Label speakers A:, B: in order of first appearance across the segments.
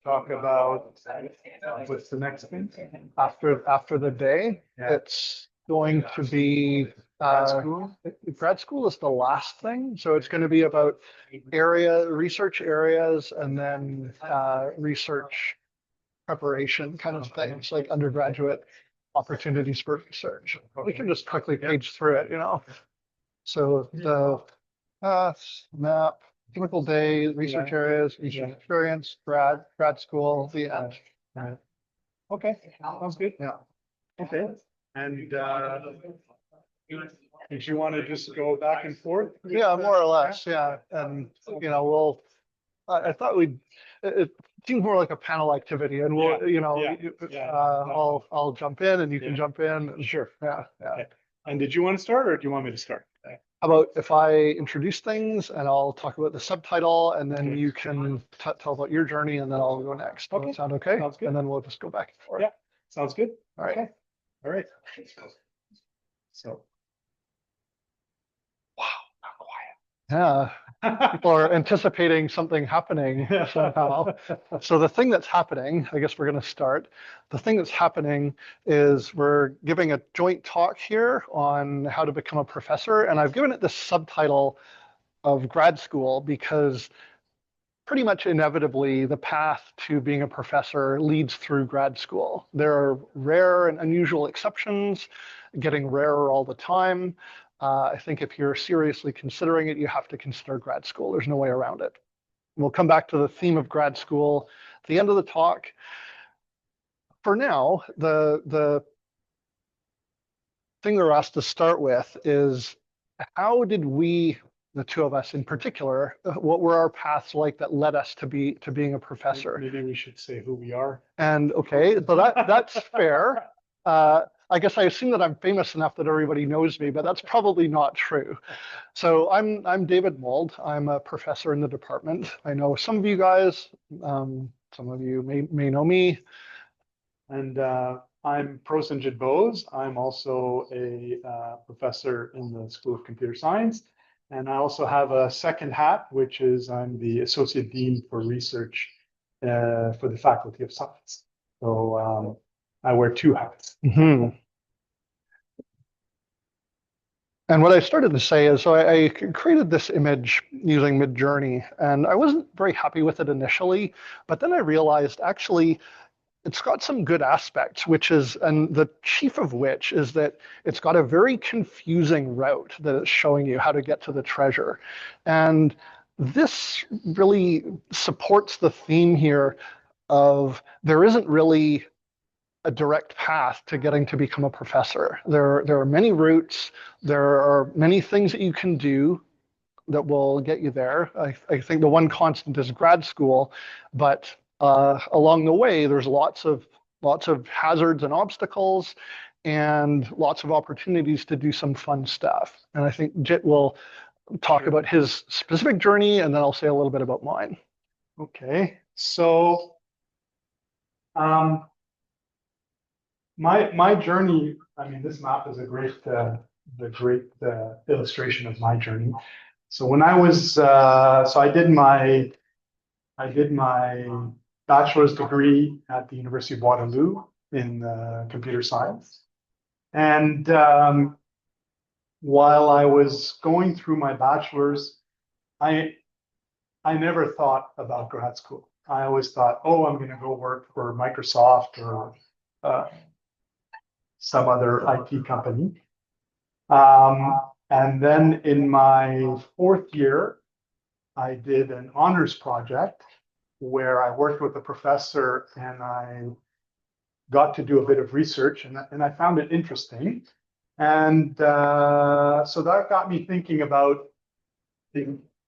A: talk about what's the next thing?
B: After the day,
A: Yeah.
B: it's going to be
A: Grad school?
B: grad school is the last thing. So it's going to be about research areas, and then research preparation kind of things, like undergraduate opportunities for research. We can just quickly page through it, So the path, map, typical day, research areas, research experience, grad school, the end.
A: Right.
B: Okay.
A: Sounds good.
B: Yeah.
A: Okay. And did you want to just go back and forth?
B: Yeah, more or less. Yeah. And, I thought it seems more like a panel activity, and I'll jump in and you can jump in.
A: Sure.
B: Yeah. Yeah.
A: Okay. And did you want to start, or do you want me to start?
B: How about if I introduce things and I'll talk about the subtitle, and then you can tell about your journey, and then I'll go next. Does that sound okay?
A: Sounds good.
B: And then we'll just go back and forth.
A: Yeah. Sounds good.
B: All right.
A: Okay. All right. So. Wow, not quiet.
B: Yeah. People are anticipating something happening somehow. So the thing that's happening, I guess we're going to start. The thing that's happening is we're giving a joint talk here on how to become a professor. And I've given it the subtitle of grad school because pretty much inevitably the path to being a professor leads through grad school. There are rare and unusual exceptions, getting rarer all the time. I think if you're seriously considering it, you have to consider grad school. There's no way around it. We'll come back to the theme of grad school at the end of the talk. For now, the thing we're asked to start with is, how did we, the two of us in particular, what were our paths like that led us to being a professor?
A: Maybe we should say who we are.
B: And okay, so that's fair. I guess I assume that I'm famous enough that everybody knows me, but that's probably not true. So I'm David Mould. I'm a professor in the department. I know some of you guys, some of you may know me.
A: And I'm Prosenjit Bose. I'm also a professor in the School of Computer Science. And I also have a second hat, which is I'm the Associate Dean for Research for the Faculty of Science. So I wear two hats.
B: Mm-hmm. And what I started to say is, so I created this image using Midjourney, and I wasn't very happy with it initially, but then I realized actually it's got some good aspects, and the chief of which is that it's got a very confusing route that it's showing you how to get to the treasure. And this really supports the theme here of there isn't really a direct path to getting to become a professor. There are many routes. There are many things that you can do that will get you there. I think the one constant is grad school, but along the way, there's lots of hazards and obstacles, and lots of opportunities to do some fun stuff. And I think Jit will talk about his specific journey, and then I'll say a little bit about mine.
A: Okay, so my journey. I mean, this map is a great illustration of my journey. So when I was so I did my bachelor's degree at the University of Waterloo in computer science, and while I was going through my bachelor's, I never thought about grad school. I always thought, oh, I'm going to go work for Microsoft or some other IT company. And then in my fourth year, I did an honors project where I worked with a professor and I got to do a bit of research, and I found it interesting. And so that got me thinking about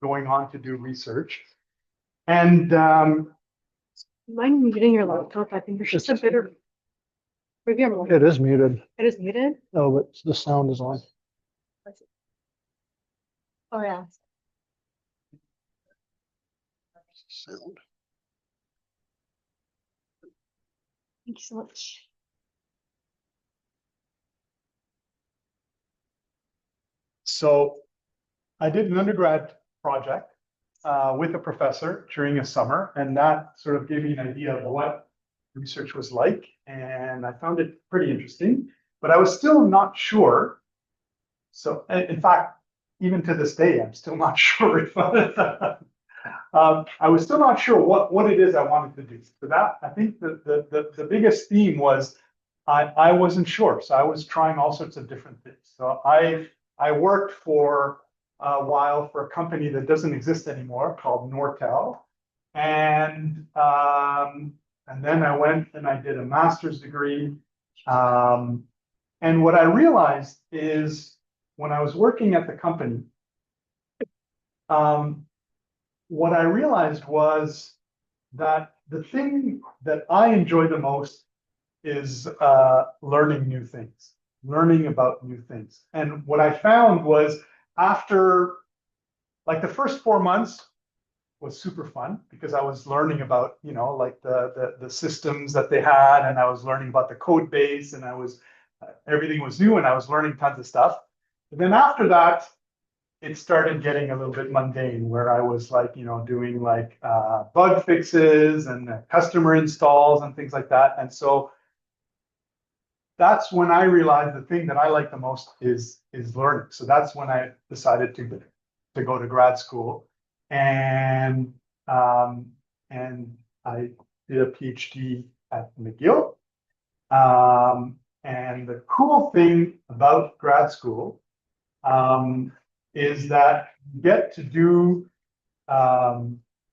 A: going on to do research. And
C: mind muting your laptop? I think there's just a bit of. Maybe I'm wrong.
B: It is muted.
C: It is muted?
B: Oh, but the sound is on.
C: Oh, yeah.
B: Sound.
C: Thank you so much.
A: So I did an undergrad project with a professor during a summer, and that sort of gave me an idea of what research was like, and I found it pretty interesting, but I was still not sure. So in fact, even to this day, I'm still not sure if I was still not sure what it is I wanted to do. So that, I think the biggest theme was I wasn't sure. So I was trying all sorts of different things. So I worked for a while for a company that doesn't exist anymore called Nortel. And then I went and I did a master's degree. And what I realized is when I was working at the company, what I realized was that the thing that I enjoy the most is learning new things, learning about new things. And what I found was after like the first 4 months was super fun because I was learning about, like the systems that they had, and I was learning about the code base, and everything was new, and I was learning tons of stuff. But then after that, it started getting a little bit mundane where I was like, doing like bug fixes and customer installs and things like that. And so that's when I realized the thing that I like the most is learning. So that's when I decided to go to grad school, and I did a PhD at McGill. And the cool thing about grad school is that you get to do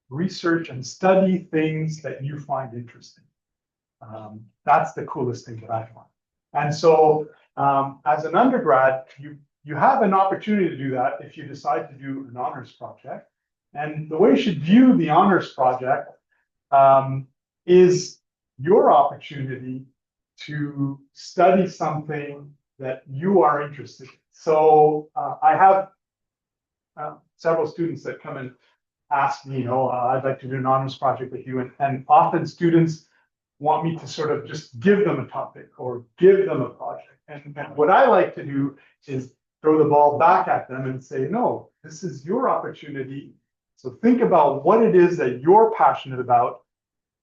A: research and study things that you find interesting. That's the coolest thing that I find. And so as an undergrad, you have an opportunity to do that if you decide to do an honors project. And the way you should view the honors project is your opportunity to study something that you are interested in. So I have several students that come and ask me, I'd like to do an honors project with you. And often students want me to sort of just give them a topic or give them a project. And what I like to do is throw the ball back at them and say, no, this is your opportunity. So think about what it is that you're passionate about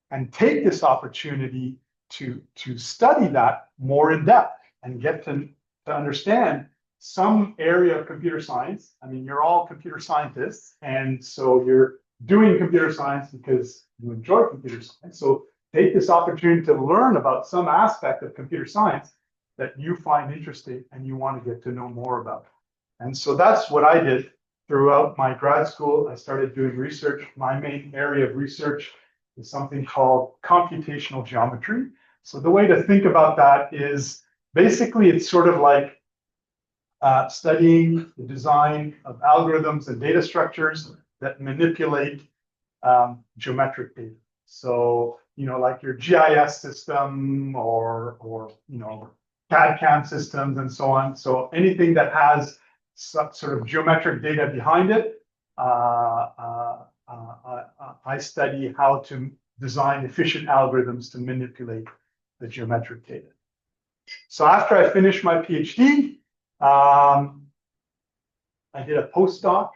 A: and take this opportunity to study that more in depth and get to understand some area of computer science. I mean, you're all computer scientists, and so you're doing computer science because you enjoy computer science. So take this opportunity to learn about some aspect of computer science that you find interesting and you want to get to know more about. And so that's what I did throughout my grad school. I started doing research. My main area of research is something called computational geometry. So the way to think about that is basically it's sort of like studying the design of algorithms and data structures that manipulate geometric data. So, like your GIS system or CAD/CAM systems and so on. So anything that has some sort of geometric data behind it, I study how to design efficient algorithms to manipulate the geometric data. So after I finished my PhD, I did a postdoc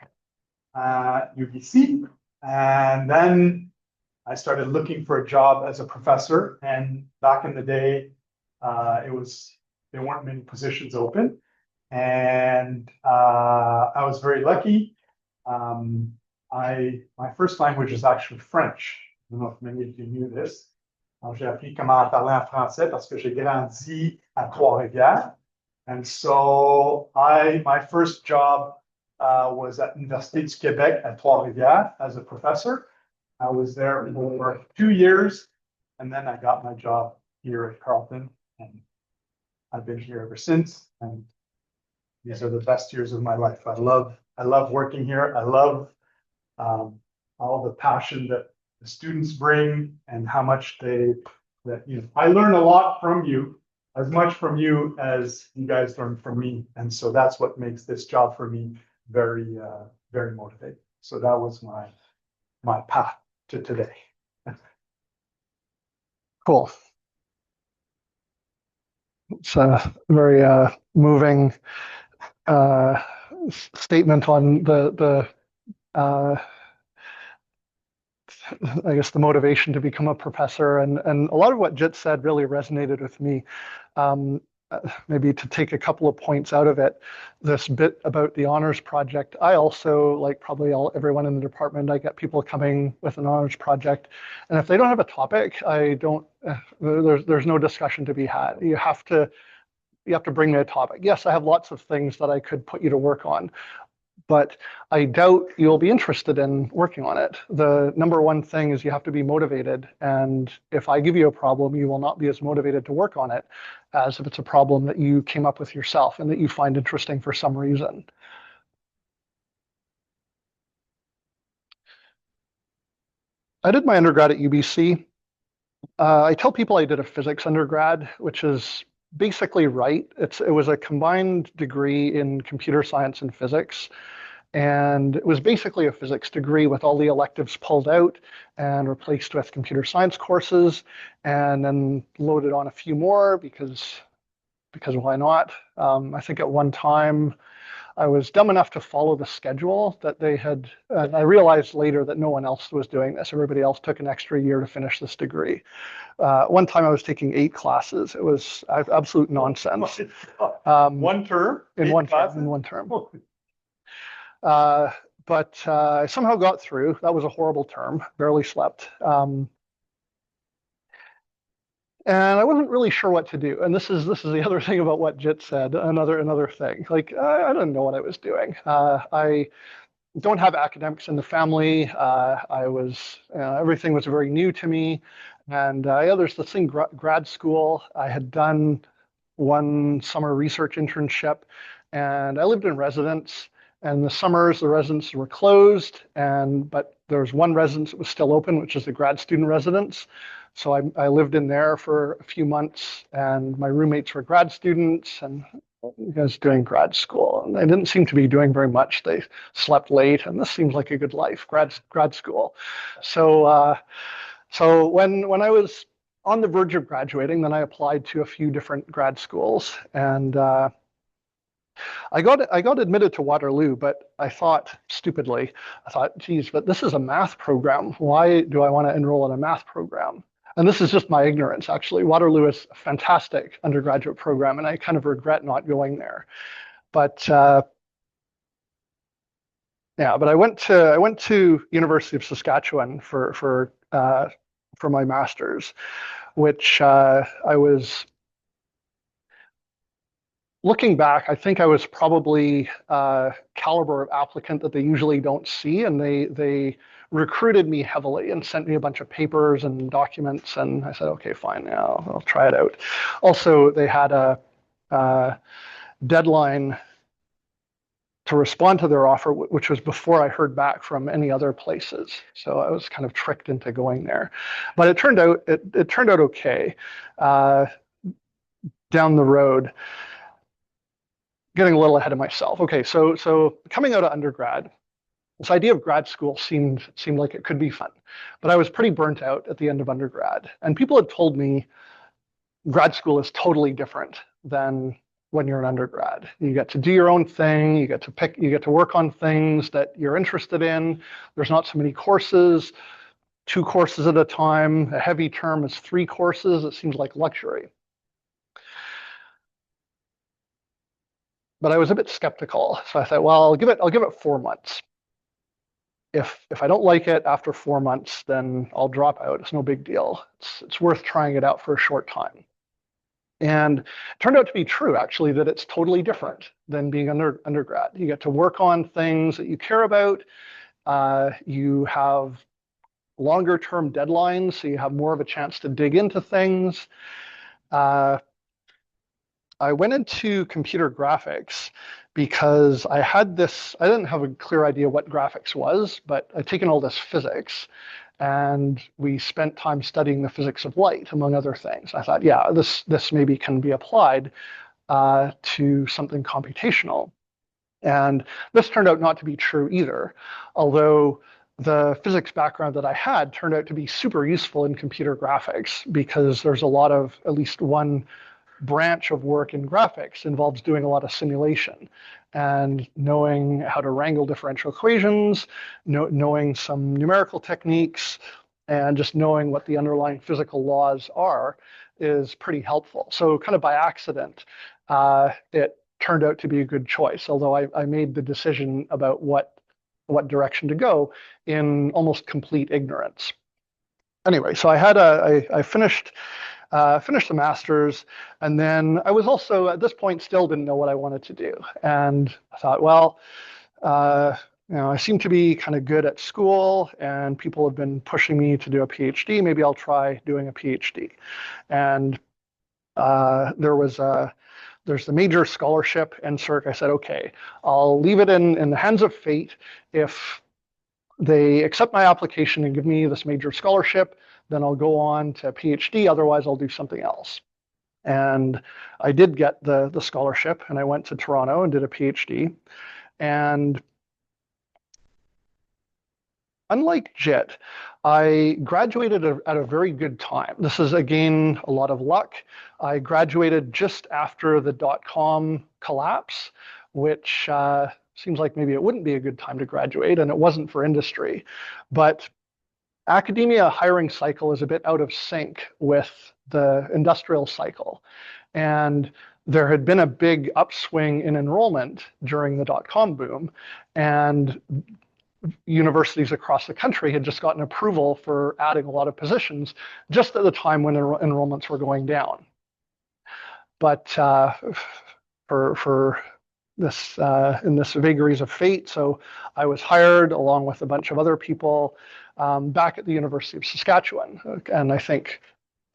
A: at UBC, and then I started looking for a job as a professor. And back in the day, there weren't many positions open, and I was very lucky. My first language is actually French. I don't know if many of you knew this. J'ai appris comment parler en français parce que j'ai grandi à Trois-Rivières. And so my first job was at Université du Québec at Trois-Rivières as a professor. I was there for 2 years, and then I got my job here at Carleton, and I've been here ever since. And these are the best years of my life. I love working here. I love all the passion that the students bring and how much I learn a lot from you, as much from you as you guys learn from me. And so that's what makes this job for me very, very motivating. So that was my path to today.
B: Cool. It's a very moving statement on the I guess, the motivation to become a professor. And a lot of what Jit said really resonated with me. Um, Maybe to take a couple of points out of it, this bit about the honors project, I also, like probably everyone in the department, I get people coming with an honors project. And if they don't have a topic, I don't, there's no discussion to be had. You have to bring me a topic. Yes, I have lots of things that I could put you to work on, but I doubt you'll be interested in working on it. The number one thing is you have to be motivated. And if I give you a problem, you will not be as motivated to work on it as if it's a problem that you came up with yourself and that you find interesting for some reason. I did my undergrad at UBC. I tell people I did a physics undergrad, which is basically right. It was a combined degree in computer science and physics. And it was basically a physics degree with all the electives pulled out and replaced with computer science courses, and then loaded on a few more because why not? I think at one time I was dumb enough to follow the schedule that they had, and I realized later that no one else was doing this. Everybody else took an extra year to finish this degree. One time I was taking 8 classes. It was absolute nonsense.
A: One term?
B: In one term. But I somehow got through. That was a horrible term. Barely slept. And I wasn't really sure what to do. And this is the other thing about what Jit said. Another thing. Like I didn't know what I was doing. I don't have academics in the family. I was everything was very new to me. And there's this thing, grad school. I had done one summer research internship, and I lived in residence. And the summers, the residences were closed, but there was one residence that was still open, which is the grad student residence. So I lived in there for a few months, and my roommates were grad students, and I was doing grad school. And they didn't seem to be doing very much. They slept late, and this seems like a good life, grad school. So when I was on the verge of graduating, then I applied to a few different grad schools, and I got admitted to Waterloo, but I thought stupidly, geez, but this is a math program. Why do I want to enroll in a math program? And this is just my ignorance, actually. Waterloo is a fantastic undergraduate program, and I kind of regret not going there. But but I went to University of Saskatchewan for my master's, which I was. Looking back, I think I was probably a caliber of applicant that they usually don't see, and they recruited me heavily and sent me a bunch of papers and documents, and I said, okay, fine, now I'll try it out. Also, they had a deadline to respond to their offer, which was before I heard back from any other places. So I was kind of tricked into going there, but it turned out okay. Down the road. Getting a little ahead of myself. Okay, so coming out of undergrad, this idea of grad school seemed like it could be fun, but I was pretty burnt out at the end of undergrad. And people had told me grad school is totally different than when you're an undergrad. You get to do your own thing, you get to work on things that you're interested in. There's not so many courses, 2 courses at a time. A heavy term is 3 courses. It seems like luxury. But I was a bit skeptical, so I thought, well, I'll give it 4 months. If I don't like it after 4 months, then I'll drop out. It's no big deal. It's worth trying it out for a short time. And it turned out to be true, actually, that it's totally different than being undergrad. You get to work on things that you care about. You have longer term deadlines, so you have more of a chance to dig into things. I went into computer graphics because I didn't have a clear idea what graphics was, but I'd taken all this physics, and we spent time studying the physics of light, among other things. I thought, yeah, this maybe can be applied to something computational. And this turned out not to be true either, although the physics background that I had turned out to be super useful in computer graphics, because there's a lot of, at least one branch of work in graphics involves doing a lot of simulation. and knowing how to wrangle differential equations, knowing some numerical techniques, and just knowing what the underlying physical laws are is pretty helpful. So kind of by accident, it turned out to be a good choice, although I made the decision about what direction to go in almost complete ignorance. Anyway, so I finished the master's, and then I was also at this point still didn't know what I wanted to do, and I thought, well, I seem to be kind of good at school, and people have been pushing me to do a PhD. Maybe I'll try doing a PhD. And there's the major scholarship, NSERC. I said, okay, I'll leave it in the hands of fate. If they accept my application and give me this major scholarship, then I'll go on to a PhD. Otherwise, I'll do something else. And I did get the scholarship, and I went to Toronto and did a PhD. And unlike JIT, I graduated at a very good time. This is, again, a lot of luck. I graduated just after the dot-com collapse, which seems like maybe it wouldn't be a good time to graduate, and it wasn't for industry. But academia hiring cycle is a bit out of sync with the industrial cycle. And there had been a big upswing in enrollment during the dot-com boom, and universities across the country had just gotten approval for adding a lot of positions just at the time when enrollments were going down. But for this, in this vagaries of fate, so I was hired along with a bunch of other people back at the University of Saskatchewan, and I think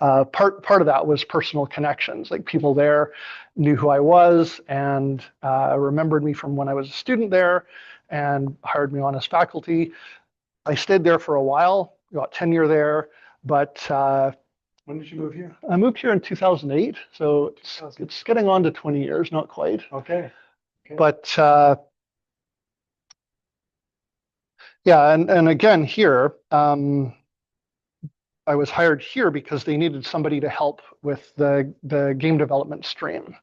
B: part of that was personal connections. Like, people there knew who I was and remembered me from when I was a student there, and hired me on as faculty. I stayed there for a while, got tenure there, but
A: When did you move here?
B: I moved here in 2008, so it's getting on to 20 years, not quite.
A: Okay.
B: But yeah, and again here, I was hired here because they needed somebody to help with the game development stream.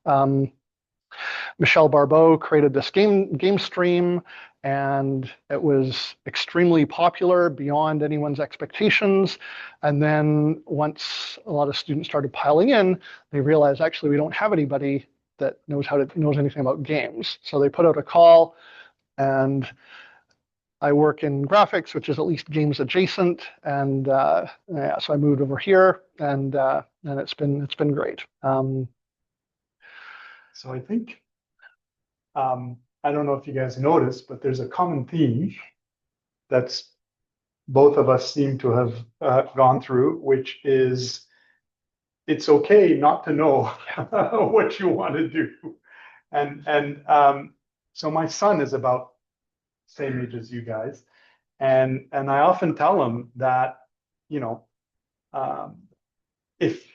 B: Michel Barbeau created this game stream, and it was extremely popular beyond anyone's expectations. And then once a lot of students started piling in, they realized, actually, we don't have anybody that knows anything about games. So they put out a call, and I work in graphics, which is at least games adjacent. And yeah, so I moved over here, and it's been great.
A: So I think, I don't know if you guys noticed, but there's a common theme that's both of us seem to have gone through, which is it's okay not to know what you want to do. And so my son is about same age as you guys, and I often tell him that, if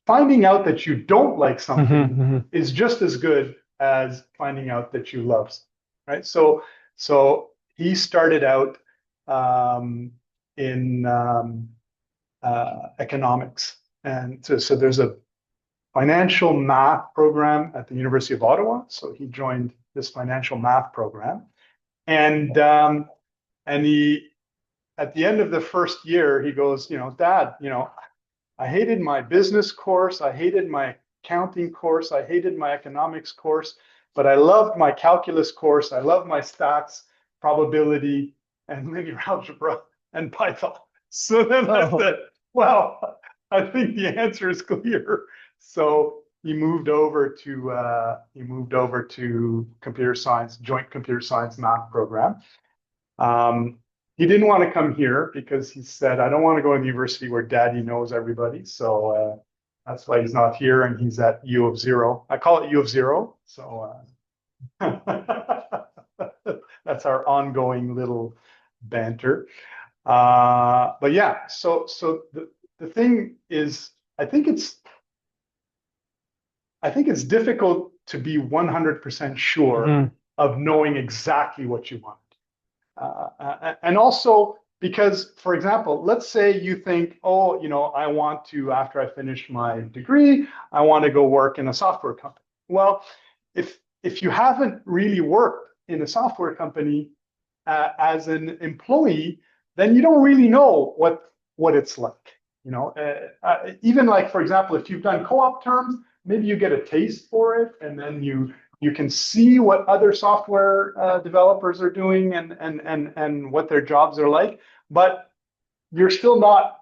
A: finding out that you don't like something is just as good as finding out that you love something, right? So he started out in economics, and so there's a financial math program at the University of Ottawa. So he joined this financial math program, and he, at the end of the first year, he goes, Dad, I hated my business course, I hated my accounting course, I hated my economics course, but I loved my calculus course, I loved my stats, probability, and linear algebra, and Python. So then I said, well, I think the answer is clear. So he moved over to computer science, joint computer science math program. He didn't want to come here because he said, I don't want to go to the university where daddy knows everybody. So that's why he's not here, and he's at U of Zero. I call it U of Zero. So that's our ongoing little banter. But yeah, so the thing is, I think it's difficult to be 100% sure of knowing exactly what you want. And also because, for example, let's say you think, oh, I want to, after I finish my degree, I want to go work in a software company. Well, if you haven't really worked in a software company as an employee, then you don't really know what it's like. Even like, for example, if you've done co-op terms, maybe you get a taste for it, and then you can see what other software developers are doing and what their jobs are like. But you're still not,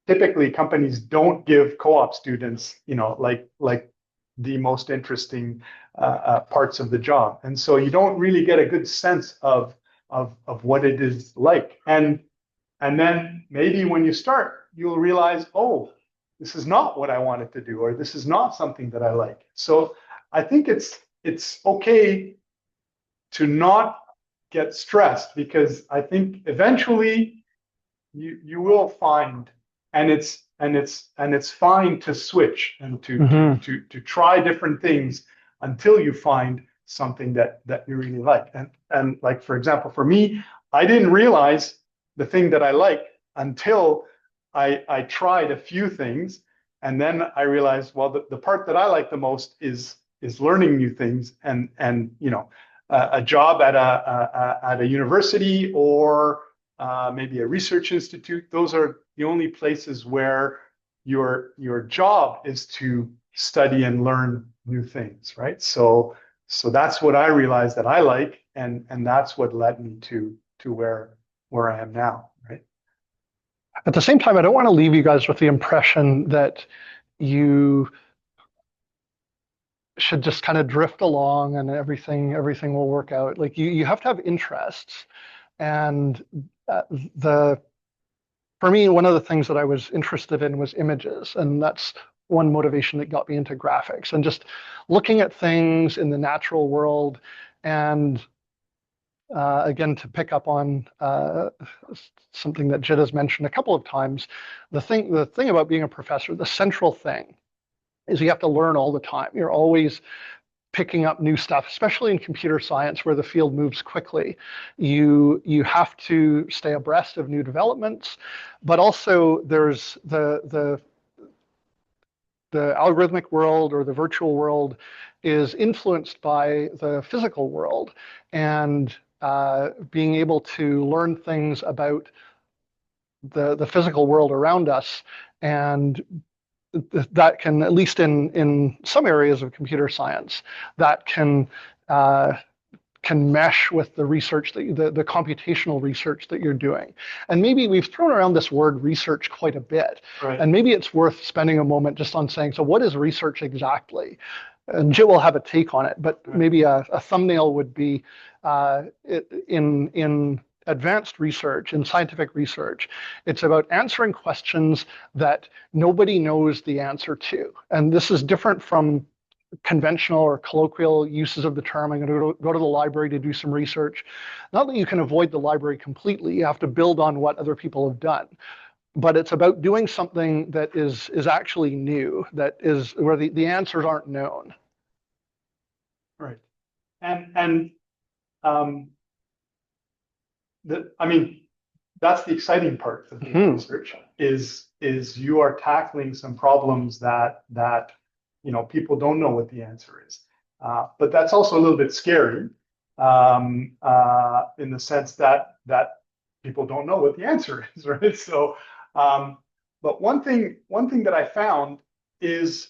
A: typically companies don't give co-op students, like the most interesting parts of the job. And so you don't really get a good sense of what it is like. And then maybe when you start, you'll realize, oh, this is not what I wanted to do, or this is not something that I like. So I think it's okay to not get stressed, because I think eventually you will find, and it's fine to switch and to try different things until you find something that you really like. And like, for example, for me, I didn't realize the thing that I like until I tried a few things, and then I realized, well, the part that I like the most is learning new things, and a job at a university, or maybe a research institute. Those are the only places where your job is to study and learn new things, right? So that's what I realized that I like, and that's what led me to where I am now, right?
B: At the same time, I don't want to leave you guys with the impression that you should just kind of drift along and everything will work out. Like you have to have interests. And for me, one of the things that I was interested in was images, and that's one motivation that got me into graphics, and just looking at things in the natural world. And again, to pick up on something that Jit has mentioned a couple of times, the thing about being a professor, the central thing is you have to learn all the time. You're always picking up new stuff, especially in computer science where the field moves quickly. You have to stay abreast of new developments, but also there's the algorithmic world, or the virtual world, is influenced by the physical world, and being able to learn things about the physical world around us, and that can, at least in some areas of computer science, that can mesh with the research, the computational research that you're doing. And maybe we've thrown around this word research quite a bit,
A: Right.
B: and maybe it's worth spending a moment just on saying, so what is research exactly? And Jit will have a take on it, but maybe a thumbnail would be in advanced research, in scientific research, it's about answering questions that nobody knows the answer to. And this is different from conventional or colloquial uses of the term. I'm going to go to the library to do some research. Not that you can avoid the library completely, you have to build on what other people have done. But it's about doing something that is actually new, that is where the answers aren't known.
A: Right. And I mean, that's the exciting part of doing research, is you are tackling some problems that people don't know what the answer is. But that's also a little bit scary, in the sense that people don't know what the answer is, right? So, but one thing that I found is,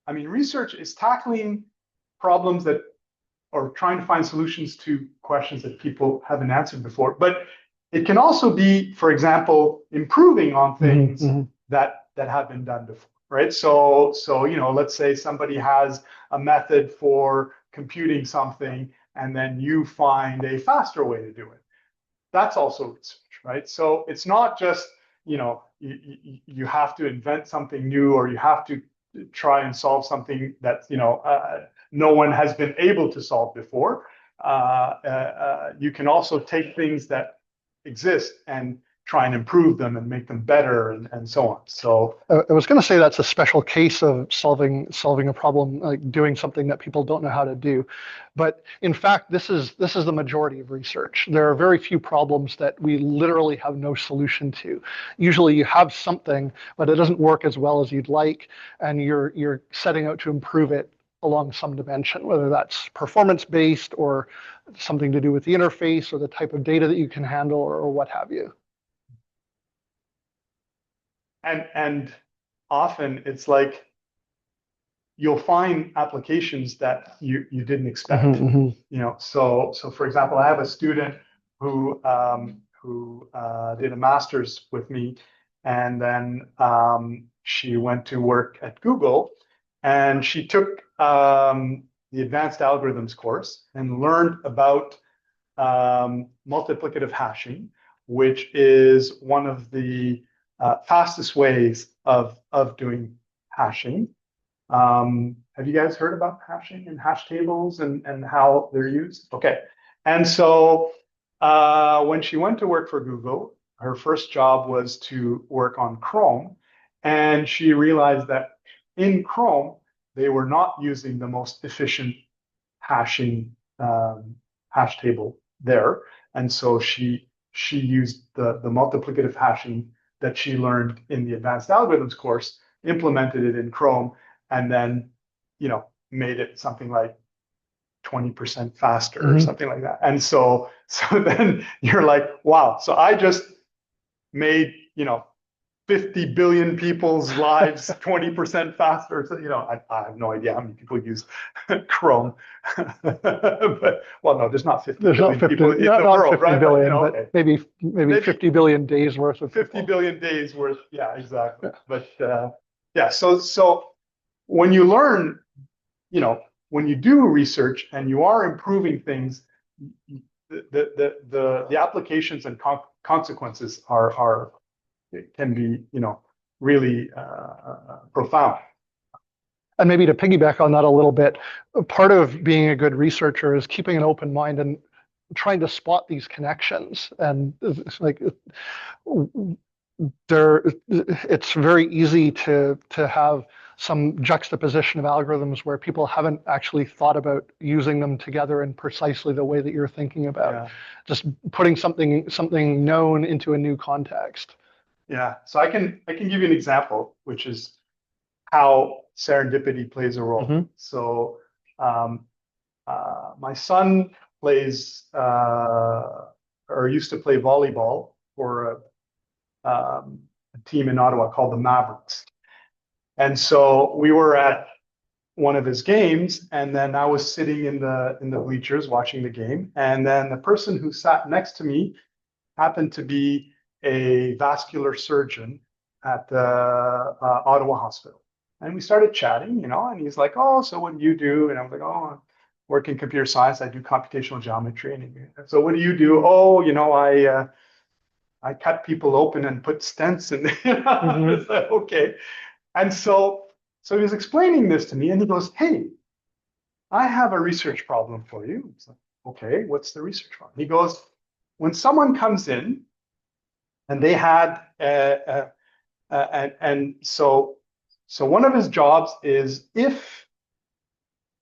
A: research is tackling problems that, or trying to find solutions to questions that people haven't answered before. But it can also be, for example, improving on things that have been done before, right? So let's say somebody has a method for computing something, and then you find a faster way to do it. That's also research, right? So it's not just, you have to invent something new, or you have to try and solve something that no one has been able to solve before. You can also take things that exist and try and improve them and make them better, and so on. So
B: I was going to say that's a special case of solving a problem, like doing something that people don't know how to do. But in fact, this is the majority of research. There are very few problems that we literally have no solution to. Usually you have something, but it doesn't work as well as you'd like, and you're setting out to improve it along some dimension, whether that's performance-based or something to do with the interface or the type of data that you can handle or what have you.
A: And often it's like you'll find applications that you didn't expect.
B: Mm-hmm.
A: You know, so for example, I have a student who did a master's with me, and then she went to work at Google, and she took the advanced algorithms course and learned about multiplicative hashing, which is one of the fastest ways of doing hashing. Have you guys heard about hashing and hash tables and how they're used? Okay. And so when she went to work for Google, her first job was to work on Chrome. And she realized that in Chrome, they were not using the most efficient hashing hash table there. And so she used the multiplicative hashing that she learned in the advanced algorithms course, implemented it in Chrome, and then, you know, made it something like 20% faster or something like that. And so then you're like, wow, so I just made, you know, 50 billion people's lives 20% faster. So, you know, I have no idea how many people use Chrome. But, well, no, there's not 50 billion people in the world,
B: 50
A: right?
B: billion,
A: But, you know,
B: but
A: okay.
B: maybe 50 billion days worth of
A: 50
B: people.
A: billion days worth. Yeah, exactly. But yeah, so when you learn, you know, when you do research and you are improving things, the applications and consequences are can be, you know, really profound.
B: And maybe to piggyback on that a little bit, part of being a good researcher is keeping an open mind and trying to spot these connections. And it's like it's very easy to have some juxtaposition of algorithms where people haven't actually thought about using them together in precisely the way that you're thinking about.
A: Yeah.
B: Just putting something known into a new context.
A: Yeah. So I can give you an example, which is how serendipity plays a role.
B: Mm-hmm.
A: So my son plays or used to play volleyball for a team in Ottawa called the Mavericks. And so we were at one of his games, and then I was sitting in the bleachers watching the game, and then the person who sat next to me happened to be a vascular surgeon at the Ottawa Hospital. And we started chatting, you know, and he's like, "Oh, so what do you do?" And I was like, "Oh, I work in computer science. I do computational geometry." And so what do you do? "Oh, you know, I cut people open and put stents in."
B: Mm-hmm.
A: It's like, okay. And so he was explaining this to me, and he goes, "Hey, I have a research problem for you." It's like, "Okay, what's the research problem?" He goes, "When someone comes in and they had and so one of his jobs is if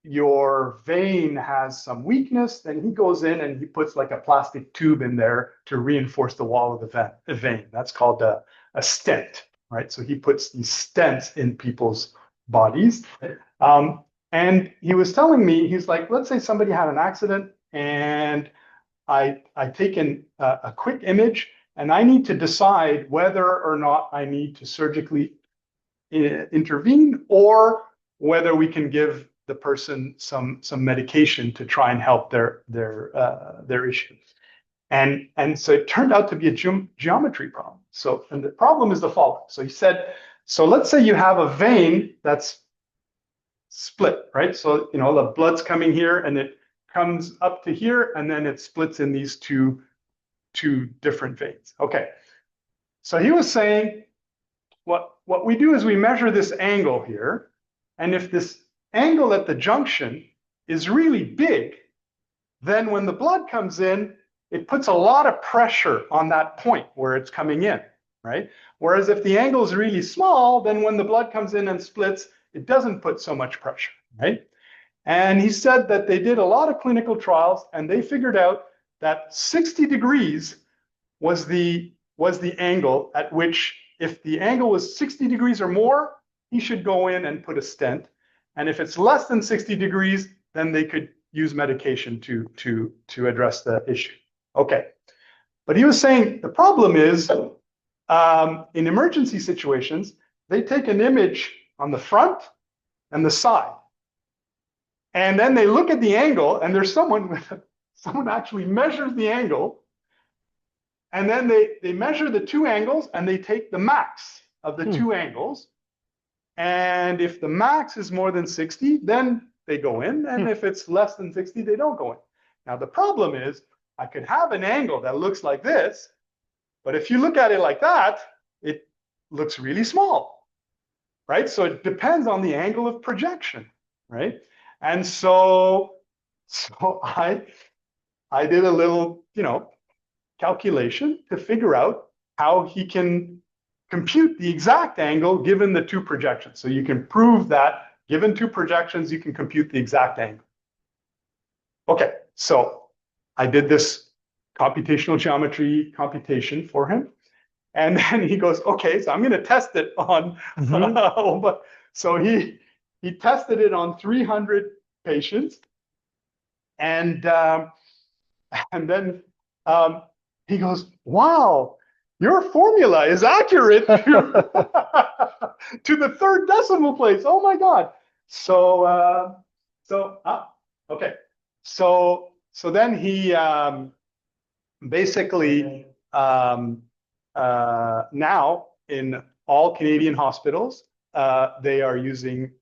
A: your vein has some weakness, then he goes in and he puts like a plastic tube in there to reinforce the wall of the vein. That's called a stent, right? So he puts these stents in people's bodies. And he was telling me, he's like, let's say somebody had an accident and I taken a quick image and I need to decide whether or not I need to surgically intervene or whether we can give the person some medication to try and help their issues. And so it turned out to be a geometry problem. So, and the problem is the following. So he said, so let's say you have a vein that's split, right? So, you know, the blood's coming here and it comes up to here and then it splits in these two different veins. Okay. So he was saying, what we do is we measure this angle here. And if this angle at the junction is really big, then when the blood comes in, it puts a lot of pressure on that point where it's coming in, right? Whereas if the angle is really small, then when the blood comes in and splits, it doesn't put so much pressure, right? And he said that they did a lot of clinical trials and they figured out that 60 degrees was the angle at which, if the angle was 60 degrees or more, he should go in and put a stent. And if it's less than 60 degrees, then they could use medication to address the issue. Okay. But he was saying the problem is in emergency situations, they take an image on the front and the side. And then they look at the angle, and there's someone actually measures the angle. And then they measure the two angles, and they take the max of the two angles. And if the max is more than 60, then they go in. And if it's less than 60, they don't go in. Now, the problem is I could have an angle that looks like this, but if you look at it like that, it looks really small, right? So it depends on the angle of projection, right? And so I did a little, calculation to figure out how he can compute the exact angle given the two projections. So you can prove that given two projections, you can compute the exact angle. Okay, so I did this computational geometry computation for him. And then he goes, okay, so I'm going to test it on, so he tested it on 300 patients. And then he goes, wow, your formula is accurate to the third decimal place. Oh my God. Okay. So then he basically now in all Canadian hospitals, they are using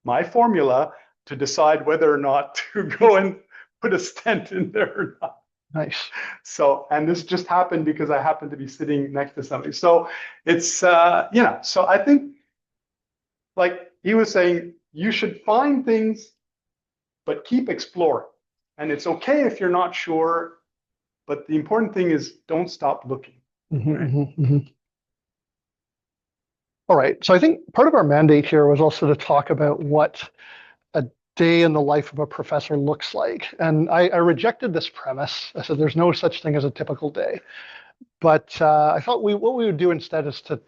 A: my formula to decide whether or not to go and put a stent in there or not.
B: Nice.
A: So, and this just happened because I happened to be sitting next to somebody. So it's, so I think, like he was saying, you should find things, but keep exploring. And it's okay if you're not sure, but the important thing is don't stop looking.
B: All right. So I think part of our mandate here was also to talk about what a day in the life of a professor looks like. And I rejected this premise. I said there's no such thing as a typical day. But I thought what we would do instead is to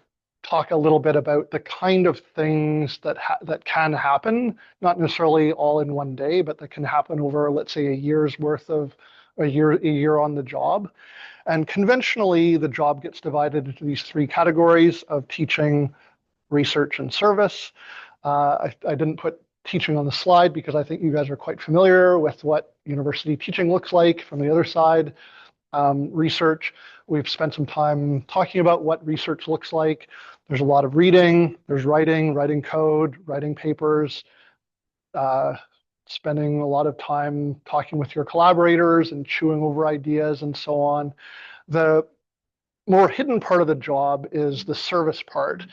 B: talk a little bit about the kind of things that can happen, not necessarily all in one day, but that can happen over, let's say, a year's worth of a year on the job. And conventionally, the job gets divided into these three categories of teaching, research, and service. I didn't put teaching on the slide because I think you guys are quite familiar with what university teaching looks like from the other side. Research, we've spent some time talking about what research looks like. There's a lot of reading, there's writing code, writing papers, spending a lot of time talking with your collaborators and chewing over ideas and so on. The more hidden part of the job is the service part.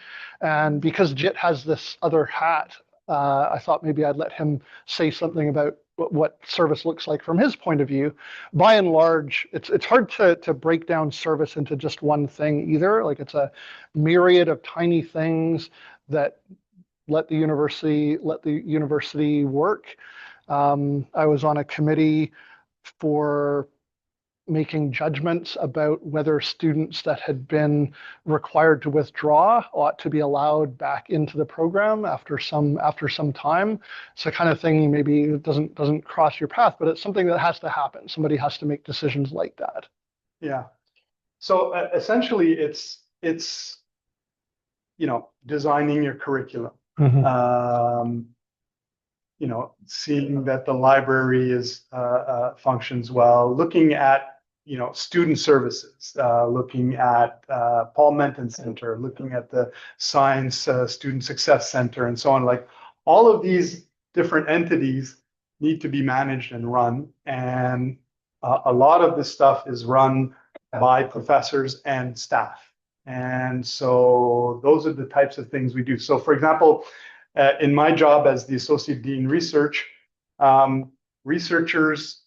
B: And because Jit has this other hat, I thought maybe I'd let him say something about what service looks like from his point of view. By and large, it's hard to break down service into just one thing either. Like it's a myriad of tiny things that let the university work. I was on a committee for making judgments about whether students that had been required to withdraw ought to be allowed back into the program after some time. It's the kind of thing maybe doesn't cross your path, but it's something that has to happen. Somebody has to make decisions like that.
A: Yeah. So essentially, it's designing your curriculum. Seeing that the library functions well, looking at student services, looking at Paul Menton Center, looking at the Science Student Success Center, and so on. Like all of these different entities need to be managed and run, and a lot of this stuff is run by professors and staff. And so those are the types of things we do. So, for example, in my job as the Associate Dean Research, researchers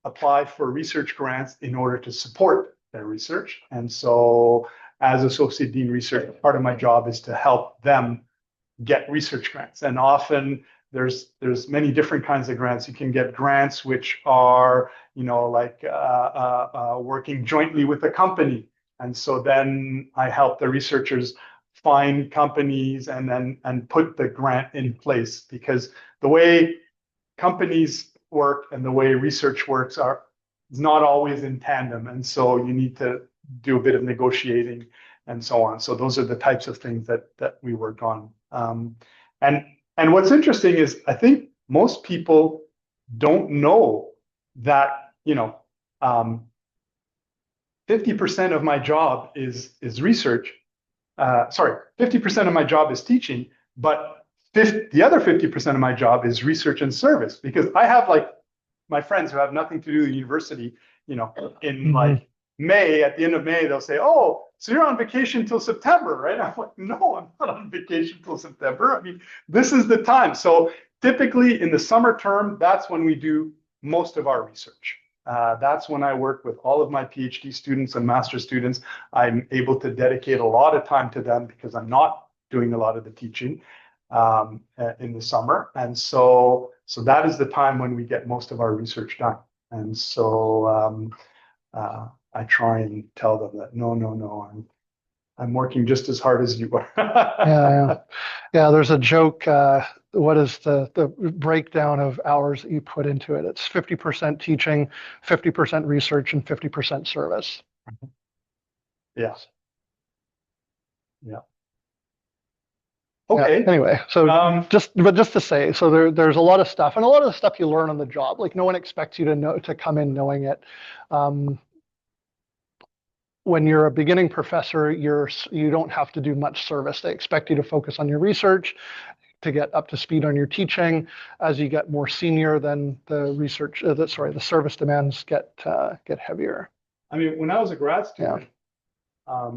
A: apply for research grants in order to support their research. And so as Associate Dean Research, part of my job is to help them get research grants. And often there's many different kinds of grants. You can get grants which are, working jointly with a company. And so then I help the researchers find companies and put the grant in place, because the way companies work and the way research works is not always in tandem. And so you need to do a bit of negotiating and so on. So those are the types of things that we work on. And what's interesting is I think most people don't know that, 50% of my job is research. 50% of my job is teaching, but the other 50% of my job is research and service, because I have like my friends who have nothing to do with university, in like May, at the end of May, they'll say, "Oh, so you're on vacation till September, right?" I'm like, "No, I'm not on vacation till September. I mean, this is the time." So typically in the summer term, that's when we do most of our research. That's when I work with all of my PhD students and master's students. I'm able to dedicate a lot of time to them because I'm not doing a lot of the teaching in the summer. And so that is the time when we get most of our research done. And so I try and tell them that no, I'm working just as hard as you are.
B: Yeah. There's a joke. What is the breakdown of hours that you put into it? It's 50% teaching, 50% research, and 50% service.
A: Yes. Yeah. Okay.
B: Yeah, anyway, so just to say, so there's a lot of stuff, and a lot of the stuff you learn on the job. Like no one expects you to come in knowing it. When you're a beginning professor, you don't have to do much service. They expect you to focus on your research, to get up to speed on your teaching. As you get more senior, then the service demands get heavier.
A: I mean, when I was a grad student, I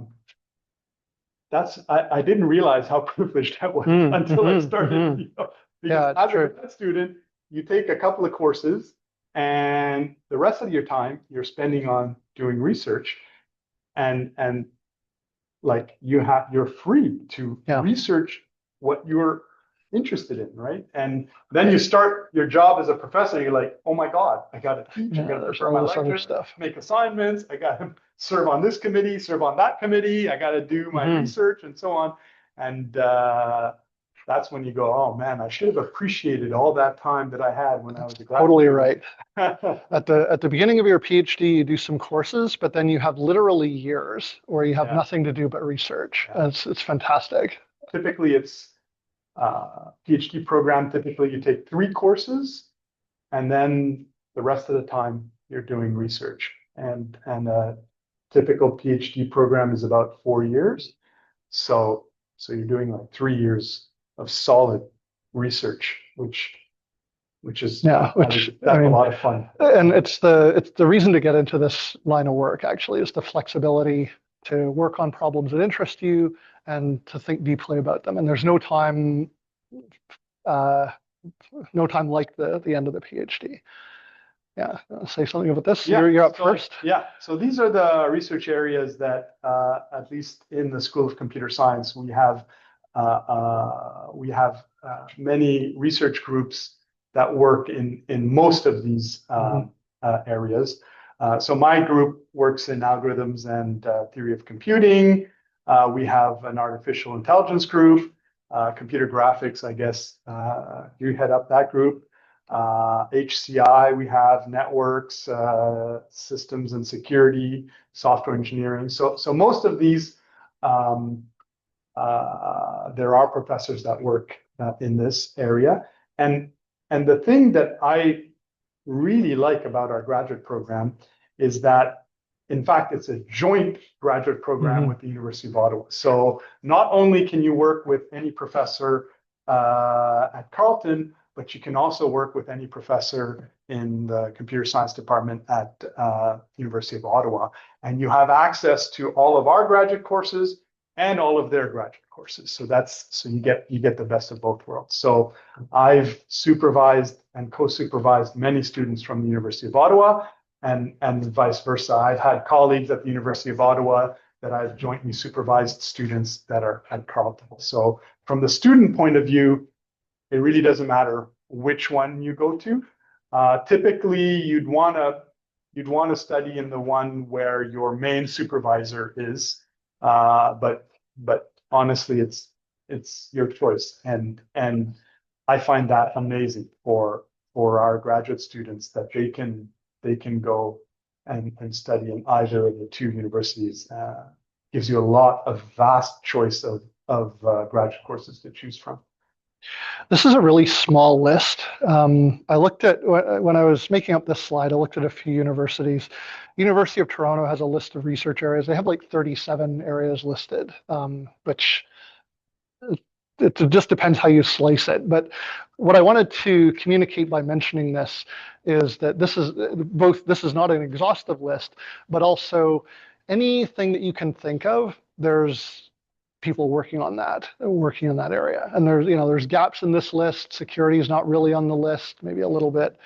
A: didn't realize how privileged that was until I started. Because as a grad student, you take a couple of courses, and the rest of your time you're spending on doing research, and like you're free to research what you're interested in, right? And then you start your job as a professor, you're like, oh my God, I got to teach, I got to prepare my lectures, make assignments, I got to serve on this committee, serve on that committee, I got to do my research and so on. And that's when you go, oh man, I should have appreciated all that time that I had when I was a graduate.
B: Totally right. At the beginning of your PhD, you do some courses, but then you have literally years where you have nothing to do but research. It's fantastic.
A: Typically, it's PhD program. Typically, you take 3 courses, and then the rest of the time you're doing research. And a typical PhD program is about 4 years. So you're doing like 3 years of solid research, which is a lot of fun.
B: And it's the reason to get into this line of work, actually, is the flexibility to work on problems that interest you and to think deeply about them. And there's no time like the end of the PhD. Yeah, say something about this. You're up first.
A: Yeah, so these are the research areas that, at least in the School of Computer Science, we have many research groups that work in most of these areas. So my group works in algorithms and theory of computing. We have an artificial intelligence group, computer graphics, I guess you head up that group. HCI, we have networks, systems and security, software engineering. So most of these, there are professors that work in this area. And the thing that I really like about our graduate program is that, in fact, it's a joint graduate program with the University of Ottawa. So not only can you work with any professor at Carleton, but you can also work with any professor in the computer science department at University of Ottawa. And you have access to all of our graduate courses and all of their graduate courses. So you get the best of both worlds. So I've supervised and co-supervised many students from the University of Ottawa, and vice versa. I've had colleagues at the University of Ottawa that I've jointly supervised students that are at Carleton. So from the student point of view, it really doesn't matter which one you go to. Typically, you'd want to study in the one where your main supervisor is, but honestly, it's your choice. And I find that amazing for our graduate students that they can go and study in either of the two universities. Gives you a lot of vast choice of graduate courses to choose from.
B: This is a really small list. I looked at, when I was making up this slide, I looked at a few universities. University of Toronto has a list of research areas. They have like 37 areas listed, which it just depends how you slice it. But what I wanted to communicate by mentioning this is that this is not an exhaustive list, but also anything that you can think of, there's people working on that, working in that area. And there's gaps in this list. Security is not really on the list, maybe a little bit.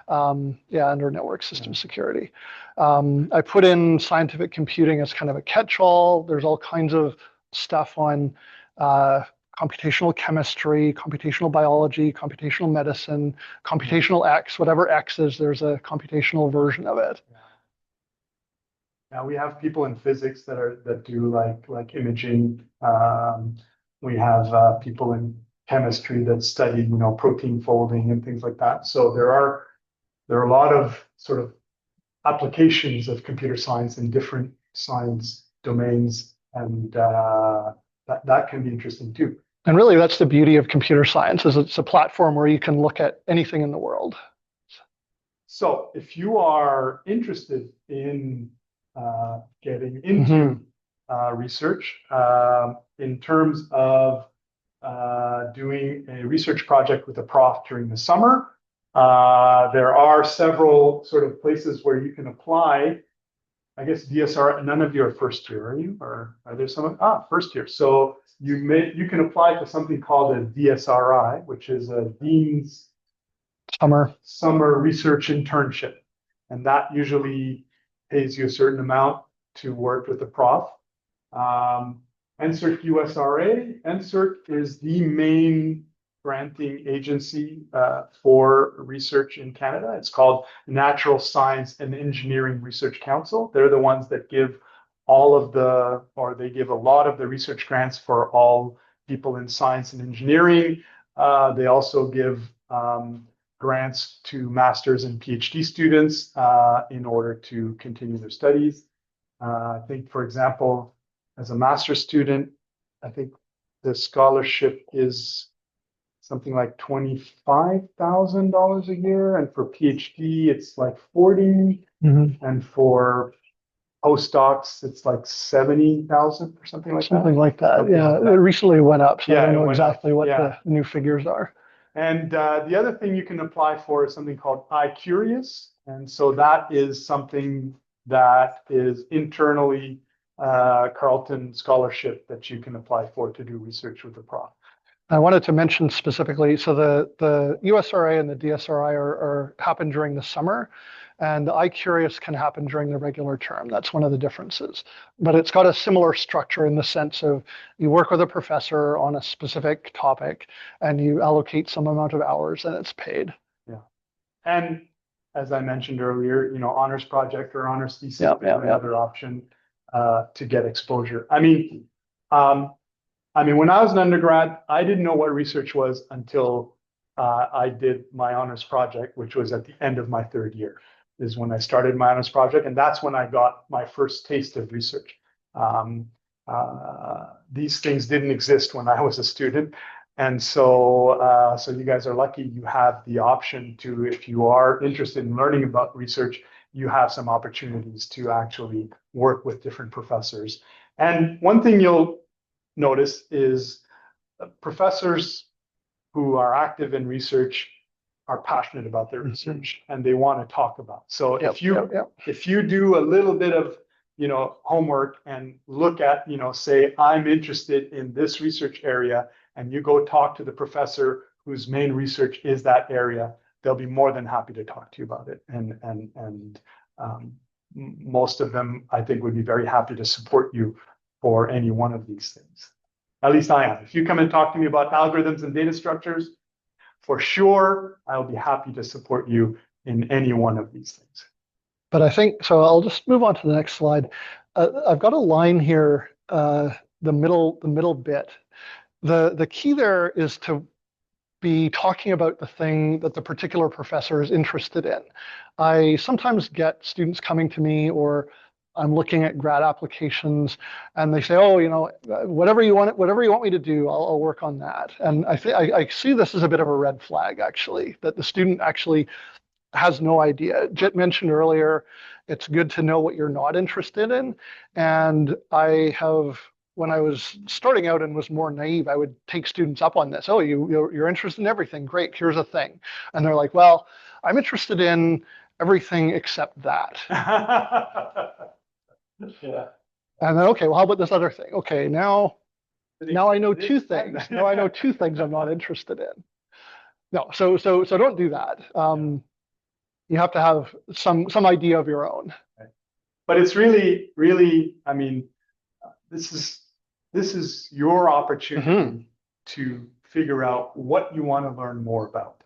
B: Under network system security. I put in scientific computing as kind of a catch-all. There's all kinds of stuff on computational chemistry, computational biology, computational medicine, computational X, whatever X is, there's a computational version of it.
A: Now we have people in physics that do like imaging. We have people in chemistry that study, protein folding and things like that. So there are a lot of sort of applications of computer science in different science domains, and that can be interesting too.
B: And really, that's the beauty of computer science, is it's a platform where you can look at anything in the world.
A: So if you are interested in getting into research in terms of doing a research project with a prof during the summer, there are several sort of places where you can apply. I guess DSR, none of you are first year, are you? Or are there some? First year. So you can apply to something called a DSRI, which is a Dean's Summer Research Internship. And that usually pays you a certain amount to work with the prof. NSERC USRA. NSERC is the main granting agency for research in Canada. It's called Natural Science and Engineering Research Council. They're the ones that give they give a lot of the research grants for all people in science and engineering. They also give grants to master's and PhD students in order to continue their studies. I think, for example, as a master's student, I think the scholarship is something like $25,000 a year, and for PhD it's like 40, and for postdocs it's like 70,000 or something like that.
B: Something like that. It recently went up, so I don't know exactly what the new figures are.
A: And the other thing you can apply for is something called iCurious, and so that is something that is internally Carleton scholarship that you can apply for to do research with the prof.
B: I wanted to mention specifically, so the USRA and the DSRI happen during the summer, and the iCurious can happen during the regular term. That's one of the differences. But it's got a similar structure in the sense of you work with a professor on a specific topic, and you allocate some amount of hours, and it's paid. Yeah.
A: And as I mentioned earlier, honors project or honors thesis is another option to get exposure. I mean, when I was an undergrad, I didn't know what research was until I did my honors project, which was at the end of my third year, is when I started my honors project. And that's when I got my first taste of research. These things didn't exist when I was a student. And so you guys are lucky you have the option to, if you are interested in learning about research, you have some opportunities to actually work with different professors. And one thing you'll notice is professors who are active in research are passionate about their research and they want to talk about. So if you do a little bit of homework and look at, say, I'm interested in this research area, and you go talk to the professor whose main research is that area, they'll be more than happy to talk to you about it. And most of them, I think, would be very happy to support you for any one of these things. At least I am. If you come and talk to me about algorithms and data structures, for sure, I'll be happy to support you in any one of these things.
B: But I think, so I'll just move on to the next slide. I've got a line here middle bit. The key there is to be talking about the thing that the particular professor is interested in. I sometimes get students coming to me, or I'm looking at grad applications, and they say, "Oh, whatever you want me to do, I'll work on that." And I see this as a bit of a red flag, actually, that the student actually has no idea. Jit mentioned earlier, it's good to know what you're not interested in, and when I was starting out and was more naive, I would take students up on this. Oh, you're interested in everything. Great, here's a thing. And they're like, well, I'm interested in everything except that.
A: Yeah.
B: And then, okay, well, how about this other thing? Okay, now I know two things. Now I know two things I'm not interested in. No, so don't do that. You have to have some idea of your own.
A: But it's really, really, I mean, this is your opportunity to figure out what you want to learn more about.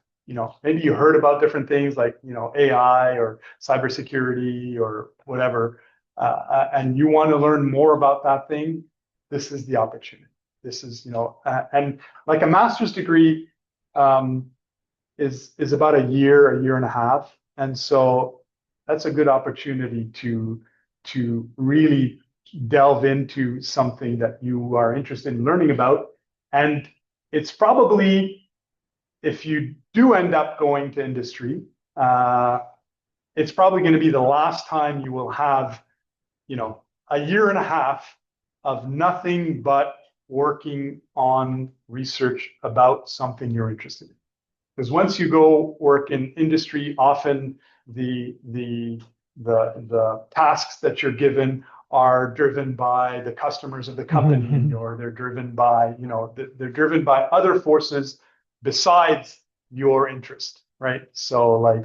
A: Maybe you heard about different things like, AI or cybersecurity or whatever, and you want to learn more about that thing. This is the opportunity. This is, and like a master's degree is about a year and a half. And so that's a good opportunity to really delve into something that you are interested in learning about. And it's probably, if you do end up going to industry, it's probably going to be the last time you will have, a year and a half of nothing but working on research about something you're interested in. Because once you go work in industry, often the tasks that you're given are driven by the customers of the company, or they're driven by, they're driven by other forces besides your interest, right? So I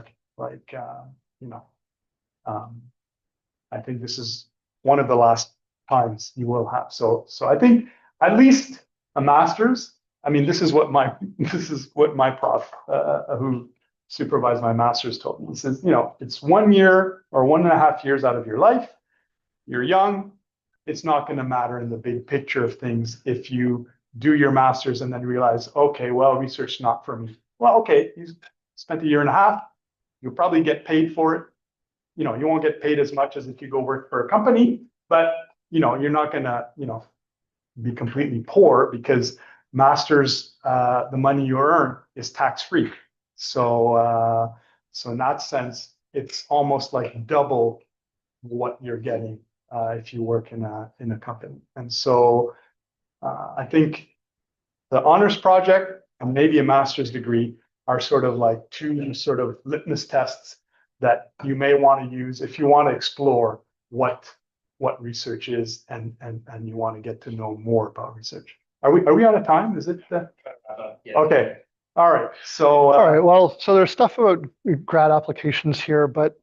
A: think this is one of the last times you will have. So I think at least a master's. I mean, this is what my prof who supervised my master's told me. He says, it's 1 year or 1.5 years out of your life. You're young. It's not going to matter in the big picture of things if you do your master's and then realize, okay, well, research is not for me. Well, okay, you spent 1.5 years. You'll probably get paid for it. You won't get paid as much as if you go work for a company, but you're not going to be completely poor, because master's, the money you earn is tax-free. So in that sense, it's almost like double what you're getting if you work in a company. And so I think the honors project and maybe a master's degree are sort of like two sort of litmus tests that you may want to use if you want to explore what research is, and you want to get to know more about research. Are we out of time? Is it? Yeah. Okay. All right. So.
B: All right. Well, so there's stuff about grad applications here, but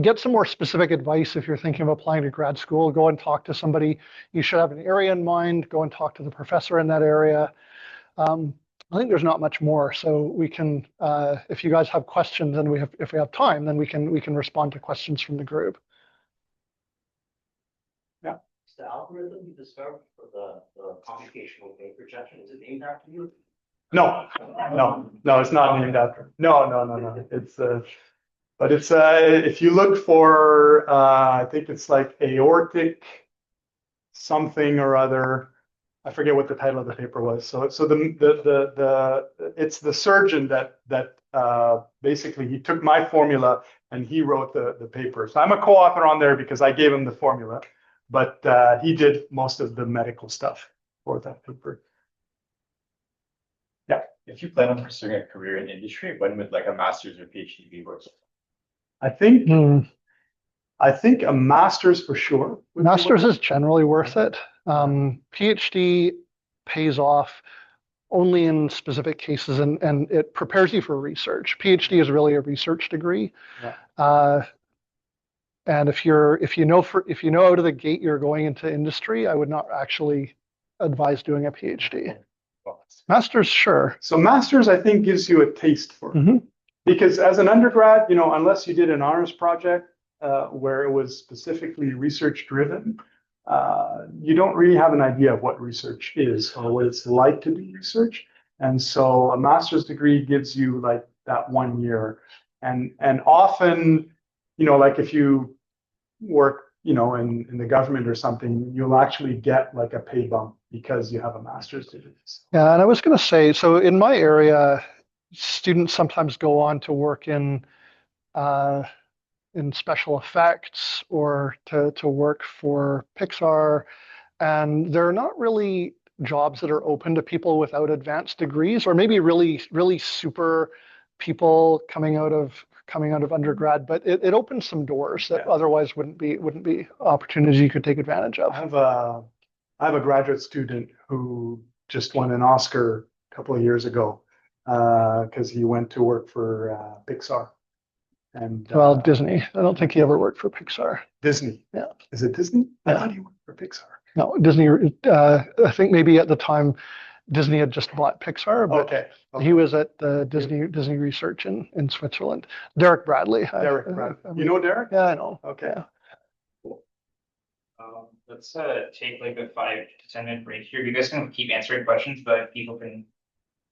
B: get some more specific advice if you're thinking of applying to grad school. Go and talk to somebody. You should have an area in mind. Go and talk to the professor in that area. I think there's not much more. So we can, if you guys have questions, and if we have time, then we can respond to questions from the group.
A: Yeah.
D: Is the algorithm you discovered for the computational wave projection, is it named after you?
A: No, it's not named after. No. It's but it's if you look for I think it's like aortic something or other. I forget what the title of the paper was. So it's the surgeon that basically he took my formula and he wrote the paper. So I'm a co-author on there because I gave him the formula, but he did most of the medical stuff for that paper. Yeah.
E: If you plan on pursuing a career in industry, when would like a master's or PhD be worth?
A: I think a master's for sure.
B: Master's is generally worth it. PhD pays off only in specific cases, and it prepares you for research. PhD is really a research degree.
A: Yeah.
B: And if you know out of the gate you're going into industry, I would not actually advise doing a PhD. Master's, sure.
A: So master's, I think, gives you a taste for it. Because as an undergrad, unless you did an honors project where it was specifically research driven, you don't really have an idea of what research is or what it's like to do research. And so a master's degree gives you like that 1 year. And often, like if you work, in the government or something, you'll actually get like a pay bump because you have a master's degree.
B: Yeah, and I was going to say, so in my area, students sometimes go on to work uh, in special effects or to work for Pixar, and they're not really jobs that are open to people without advanced degrees, or maybe really, really super people coming out of undergrad, but it opens some doors that otherwise wouldn't be opportunities you could take advantage of.
A: I have a graduate student who just won an Oscar a couple of years ago because he went to work for Pixar. And
B: Well, Disney. I don't think he ever worked for Pixar.
A: Disney.
B: Yeah.
A: Is it Disney? I
B: Yeah.
A: thought he worked for Pixar.
B: No, Disney. I think maybe at the time Disney had just bought Pixar, but
A: Okay.
B: he was at the Disney Research in Switzerland. Derek Bradley.
A: Derek Bradley. You know Derek?
B: Yeah, I know.
A: Okay.
B: Yeah.
F: Let's take like a 5 to 10 minute break here. You guys can keep answering questions, but people can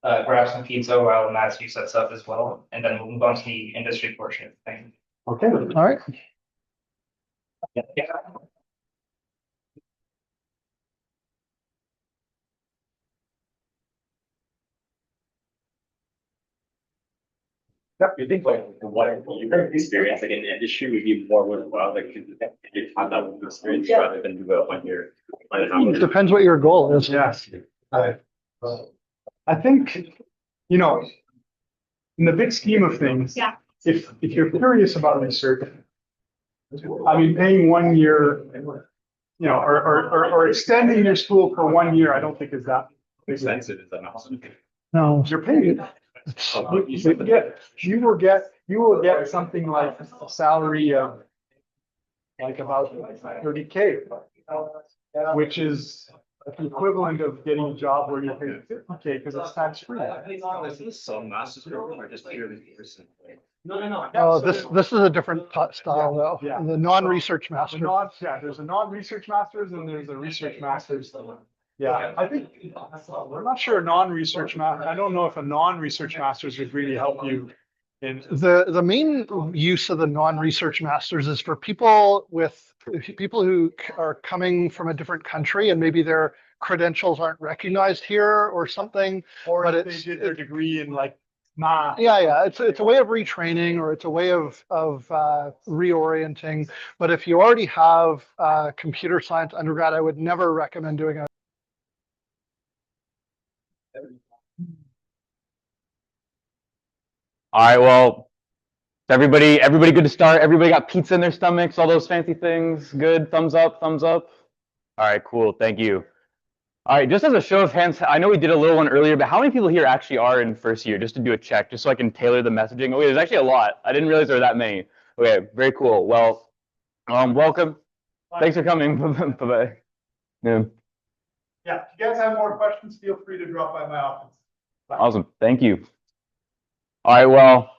F: grab some pizza while Matthew sets up as well, and then we'll move on to the industry portion of the thing.
A: Okay.
B: All right.
F: Yeah.
E: You think like what your experience like in the industry would be more worthwhile, like if you had that experience rather than do it 1 year, 1.5
B: It
E: years?
B: depends what your goal is.
A: Yes. I think, in the big scheme of things,
C: Yeah.
A: if you're curious about research, I mean, paying 1 year, or extending your school for 1 year, I don't think is that
E: Expensive is that not?
B: No.
A: You're paying. You will get something like a salary of like about 30K, which is the equivalent of getting a job where you're paid 50K because it's tax free.
E: Is this some master's program or just purely person?
D: No.
B: Oh, this is a different style though.
A: Yeah.
B: The non-research master.
A: There's a non-research master's and there's a research master's. Yeah, I think, I'm not sure I don't know if a non-research master's would really help you in.
B: The main use of the non-research masters is for people who are coming from a different country and maybe their credentials aren't recognized here or something.
A: Or
B: But
A: if they
B: it's-
A: did their degree in like math.
B: Yeah. It's a way of retraining or it's a way of reorienting. But if you already have computer science undergrad, I would never recommend doing a.
G: All right, well, everybody good to start? Everybody got pizza in their stomachs, all those fancy things? Good, thumbs up, thumbs up. All right, cool, thank you. All right, just as a show of hands, I know we did a little one earlier, but how many people here actually are in first year? Just to do a check, just so I can tailor the messaging. Okay, there's actually a lot. I didn't realize there were that many. Okay, very cool. Well, welcome. Thanks for coming. Bye-bye. Yeah,
A: Yeah, if you guys have more questions, feel free to drop by my office.
G: awesome, thank you. All right, well,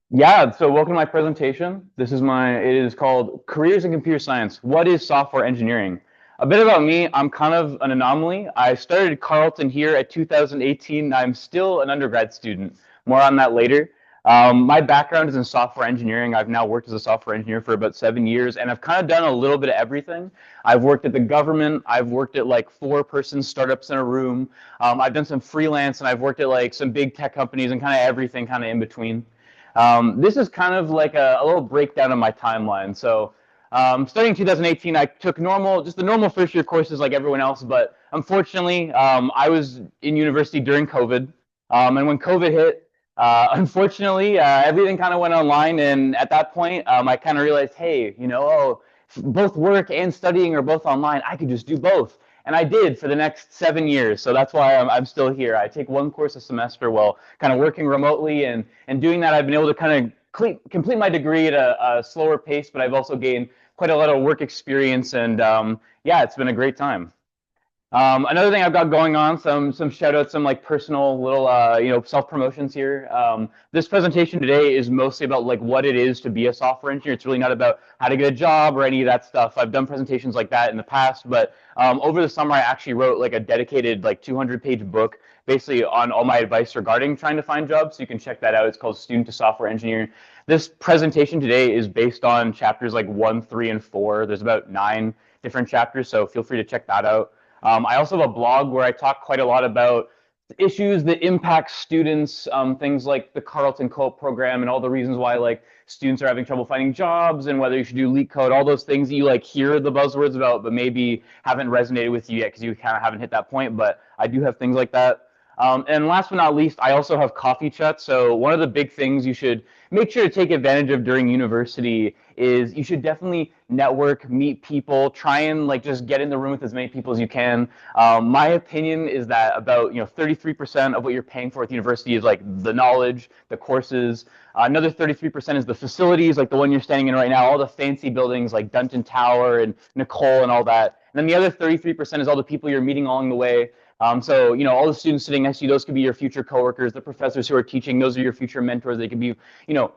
G: yeah, so welcome to my presentation. It is called Careers in Computer Science. What is software engineering? A bit about me, I'm kind of an anomaly. I started Carleton here at 2018. I'm still an undergrad student. More on that later. My background is in software engineering. I've now worked as a software engineer for about 7 years, and I've kind of done a little bit of everything. I've worked at the government. I've worked at like 4-person startups in a room. I've done some freelance, and I've worked at like some big tech companies and kind of everything kind of in between. This is kind of like a little breakdown of my timeline. So starting in 2018, I took just the normal first year courses like everyone else, but unfortunately, I was in university during COVID, and when COVID hit, unfortunately, everything kind of went online, and at that point, I kind of realized, hey, both work and studying are both online. I could just do both, and I did for the next 7 years. So that's why I'm still here. I take one course a semester while kind of working remotely, and doing that, I've been able to kind of complete my degree at a slower pace, but I've also gained quite a lot of work experience, and yeah, it's been a great time. Another thing I've got going on, some shout outs, some like personal little self promotions here. This presentation today is mostly about like what it is to be a software engineer. It's really not about how to get a job or any of that stuff. I've done presentations like that in the past, but over the summer I actually wrote like a dedicated like 200-page book basically on all my advice regarding trying to find jobs. So you can check that out. It's called Student to Software Engineer. This presentation today is based on chapters like 1, 3, and 4. There's about 9 different chapters, so feel free to check that out. I also have a blog where I talk quite a lot about issues that impact students, things like the Carleton Co-op program and all the reasons why like students are having trouble finding jobs and whether you should do LeetCode, all those things that you like hear the buzzwords about, but maybe haven't resonated with you yet because you kind of haven't hit that point. But I do have things like that. And last but not least, I also have coffee chats. So one of the big things you should make sure to take advantage of during university is you should definitely network, meet people, try and like just get in the room with as many people as you can. My opinion is that about 33% of what you're paying for at the university is like the knowledge, the courses. Another 33% is the facilities, like the one you're standing in right now, all the fancy buildings like Dunton Tower and Nicole and all that. And then the other 33% is all the people you're meeting along the way. So, all the students sitting next to you, those could be your future coworkers, the professors who are teaching, those are your future mentors. They could be,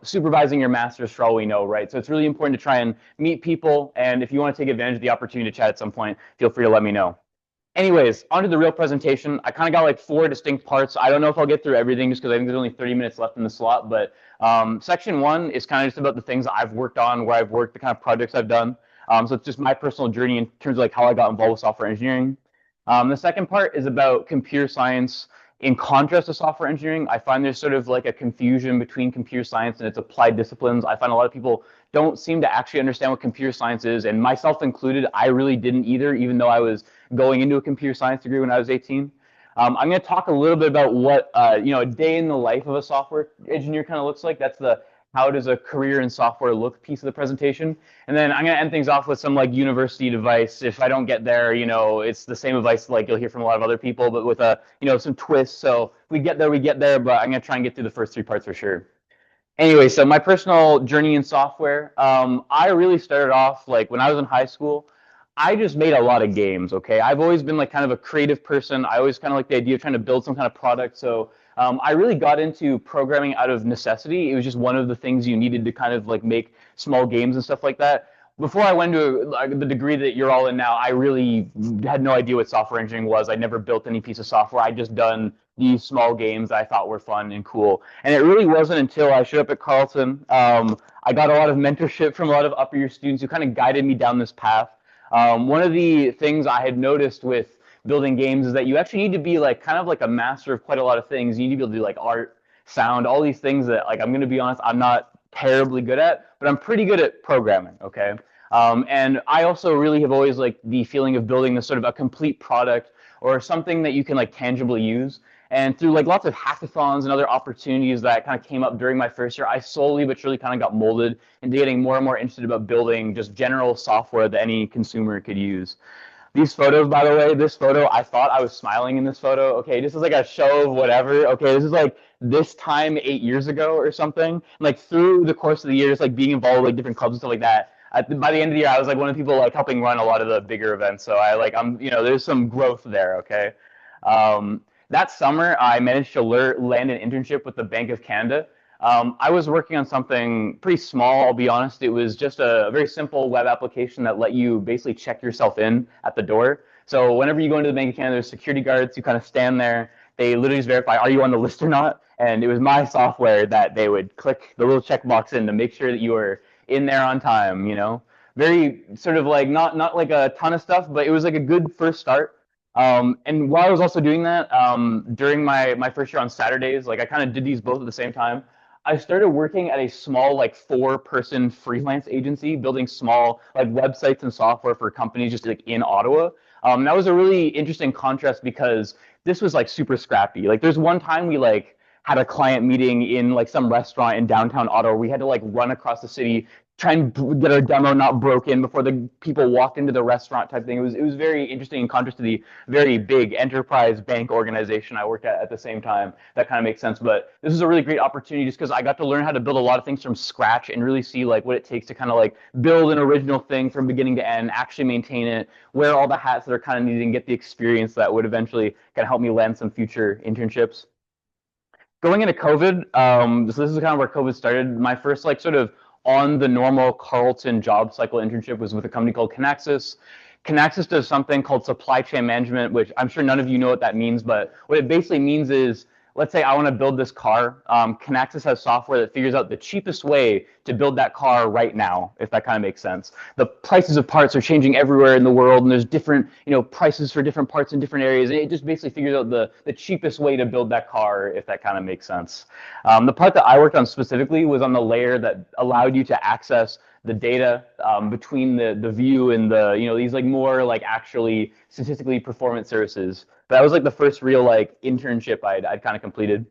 G: supervising your masters for all we know, right? So it's really important to try and meet people. And if you want to take advantage of the opportunity to chat at some point, feel free to let me know. Anyways, on to the real presentation. I kind of got like 4 distinct parts. I don't know if I'll get through everything just because I think there's only 30 minutes left in the slot. But section 1 is kind of just about the things I've worked on, where I've worked, the kind of projects I've done. So it's just my personal journey in terms of like how I got involved with software engineering. The second part is about computer science in contrast to software engineering. I find there's sort of like a confusion between computer science and its applied disciplines. I find a lot of people don't seem to actually understand what computer science is, and myself included, I really didn't either, even though I was going into a computer science degree when I was 18. I'm going to talk a little bit about what a day in the life of a software engineer kind of looks like. That's the how does a career in software look piece of the presentation. And then I'm going to end things off with some like university advice. If I don't get there, it's the same advice like you'll hear from a lot of other people, but with some twists. So if we get there, we get there, but I'm going to try and get through the first 3 parts for sure. Anyway, so my personal journey in software, I really started off like when I was in high school. I just made a lot of games, okay? I've always been like kind of a creative person. I always kind of like the idea of trying to build some kind of product. So I really got into programming out of necessity. It was just one of the things you needed to kind of like make small games and stuff like that. Before I went to the degree that you're all in now, I really had no idea what software engineering was. I'd never built any piece of software. I'd just done these small games that I thought were fun and cool. And it really wasn't until I showed up at Carleton, I got a lot of mentorship from a lot of upper year students who kind of guided me down this path. One of the things I had noticed with building games is that you actually need to be like kind of like a master of quite a lot of things. You need to be able to do like art, sound, all these things that like I'm going to be honest, I'm not terribly good at, but I'm pretty good at programming, okay? And I also really have always like the feeling of building this sort of a complete product or something that you can like tangibly use. And through like lots of hackathons and other opportunities that kind of came up during my first year, I slowly but surely kind of got molded into getting more and more interested about building just general software that any consumer could use. These photos, by the way, this photo, I thought I was smiling in this photo. Okay, this is like a show of whatever. Okay, this is like this time 8 years ago or something. And like through the course of the year, just like being involved with like different clubs and stuff like that. By the end of the year, I was like one of the people like helping run a lot of the bigger events. So there's some growth there. Okay. That summer, I managed to land an internship with the Bank of Canada. I was working on something pretty small, I'll be honest. It was just a very simple web application that let you basically check yourself in at the door. So whenever you go into the Bank of Canada, there's security guards who kind of stand there. They literally just verify, are you on the list or not? And it was my software that they would click the little checkbox in to make sure that you were in there on time, Very sort of like, not like a ton of stuff, but it was like a good first start. And while I was also doing that, during my first year on Saturdays, like I kind of did these both at the same time. I started working at a small like 4-person freelance agency, building small like websites and software for companies just like in Ottawa. That was a really interesting contrast because this was like super scrappy. Like there's one time we like had a client meeting in like some restaurant in downtown Ottawa. We had to like run across the city try and get our demo not broken before the people walked into the restaurant type thing. It was very interesting in contrast to the very big enterprise bank organization I worked at the same time. That kind of makes sense. But this is a really great opportunity just because I got to learn how to build a lot of things from scratch and really see like what it takes to kind of like build an original thing from beginning to end, actually maintain it, wear all the hats that are kind of needed, and get the experience that would eventually kind of help me land some future internships. Going into COVID, so this is kind of where COVID started. My first like sort of on the normal Carleton job cycle internship was with a company called Kinaxis. Kinaxis does something called supply chain management, which I'm sure none of you know what that means, but what it basically means is, let's say I want to build this car. Kinaxis has software that figures out the cheapest way to build that car right now, if that kind of makes sense. The prices of parts are changing everywhere in the world, and there's different, prices for different parts in different areas. And it just basically figures out the cheapest way to build that car, if that kind of makes sense. The part that I worked on specifically was on the layer that allowed you to access the data between the view and the, these like more like actually statistically performant services. But that was like the first real like internship I'd kind of completed.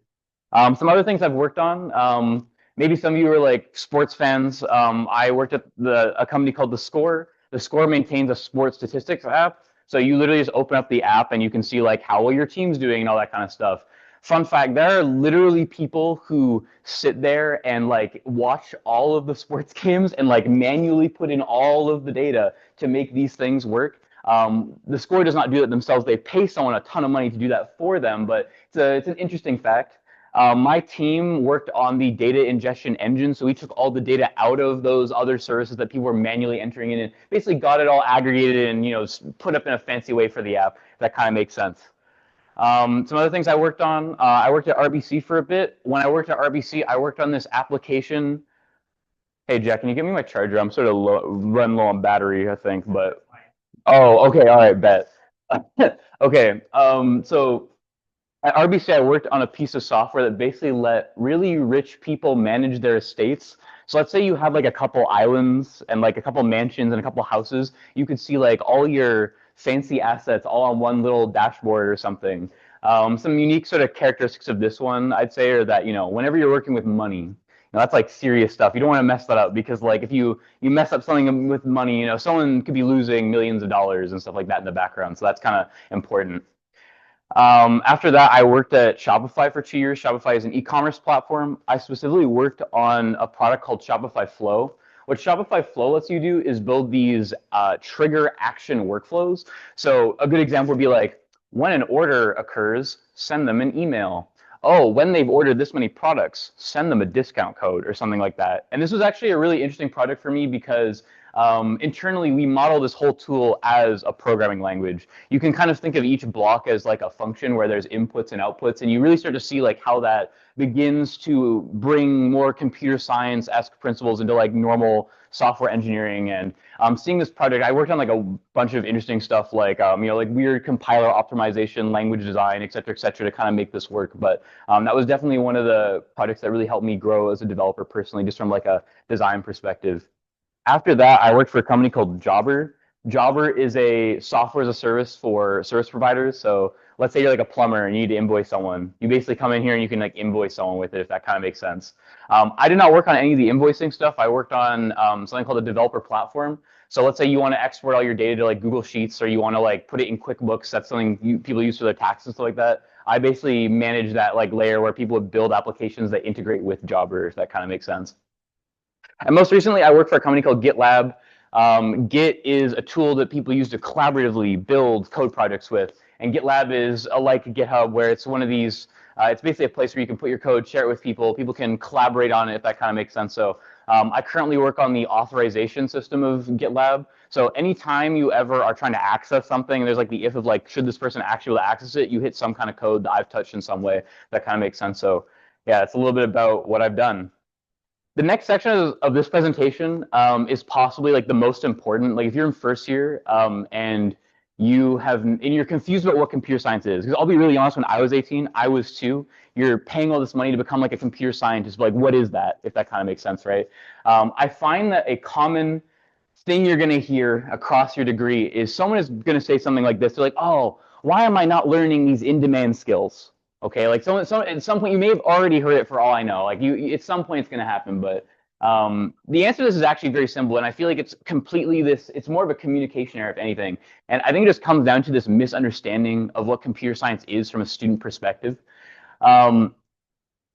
G: Some other things I've worked on, maybe some of you are like sports fans. I worked at a company called The Score. The Score maintains a sports statistics app. So you literally just open up the app and you can see like how well your team's doing and all that kind of stuff. Fun fact, there are literally people who sit there and like watch all of the sports games and like manually put in all of the data to make these things work. The Score does not do it themselves. They pay someone a ton of money to do that for them, but it's an interesting fact. My team worked on the data ingestion engine, so we took all the data out of those other services that people were manually entering in and basically got it all aggregated and put up in a fancy way for the app. That kind of makes sense. Some other things I worked on, I worked at RBC for a bit. When I worked at RBC, I worked on this application. Hey, Jack, can you give me my charger? I'm sort of run low on battery, I think, but... Oh, okay, all right, bet. Okay, so at RBC, I worked on a piece of software that basically let really rich people manage their estates. So let's say you have like a couple islands and like a couple mansions and a couple houses. You could see like all your fancy assets all on one little dashboard or something. Some unique sort of characteristics of this one, I'd say, are that, whenever you're working with money, that's like serious stuff. You don't want to mess that up because like if you mess up something with money, someone could be losing millions of dollars and stuff like that in the background. So that's kind of important. After that, I worked at Shopify for 2 years. Shopify is an e-commerce platform. I specifically worked on a product called Shopify Flow. What Shopify Flow lets you do is build these trigger action workflows. So a good example would be like, when an order occurs, send them an email. Oh, when they've ordered this many products, send them a discount code or something like that. And this was actually a really interesting project for me because internally we model this whole tool as a programming language. You can kind of think of each block as like a function where there's inputs and outputs, and you really start to see like how that begins to bring more computer science-esque principles into like normal software engineering. And seeing this project, I worked on like a bunch of interesting stuff like like weird compiler optimization, language design, et cetera, to kind of make this work. But that was definitely one of the projects that really helped me grow as a developer personally, just from like a design perspective. After that, I worked for a company called Jobber. Jobber is a software as a service for service providers. So let's say you're like a plumber and you need to invoice someone. You basically come in here and you can like invoice someone with it, if that kind of makes sense. I did not work on any of the invoicing stuff. I worked on something called a developer platform. So let's say you want to export all your data to like Google Sheets, or you want to like put it in QuickBooks. That's something people use for their taxes and stuff like that. I basically manage that like layer where people would build applications that integrate with Jobber, if that kind of makes sense. And most recently, I work for a company called GitLab. Git is a tool that people use to collaboratively build code projects with. And GitLab is like GitHub, where it's one of these, it's basically a place where you can put your code, share it with people. People can collaborate on it, if that kind of makes sense. So I currently work on the authorization system of GitLab. So anytime you ever are trying to access something, there's like the if of like, should this person actually be able to access it, you hit some kind of code that I've touched in some way. That kind of makes sense. So yeah, it's a little bit about what I've done. The next section of this presentation is possibly like the most important. Like if you're in first year and you're confused about what computer science is, because I'll be really honest, when I was 18, I was too. You're paying all this money to become like a computer scientist, but like what is that? If that kind of makes sense, right? I find that a common thing you're going to hear across your degree is someone is going to say something like this. They're like, oh, why am I not learning these in-demand skills? Okay, like at some point you may have already heard it for all I know. Like at some point it's going to happen, but The answer to this is actually very simple, and I feel like it's completely this, it's more of a communication error, if anything. And I think it just comes down to this misunderstanding of what computer science is from a student perspective.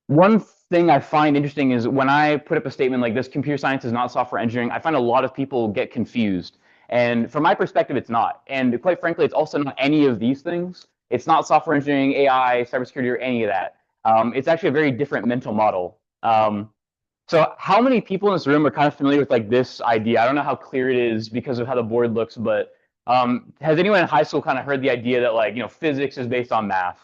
G: One thing I find interesting is when I put up a statement like this, computer science is not software engineering, I find a lot of people get confused. And from my perspective, it's not. And quite frankly, it's also not any of these things. It's not software engineering, AI, cybersecurity, or any of that. It's actually a very different mental model. So how many people in this room are kind of familiar with like this idea? I don't know how clear it is because of how the board looks, but has anyone in high school kind of heard the idea that like, physics is based on math?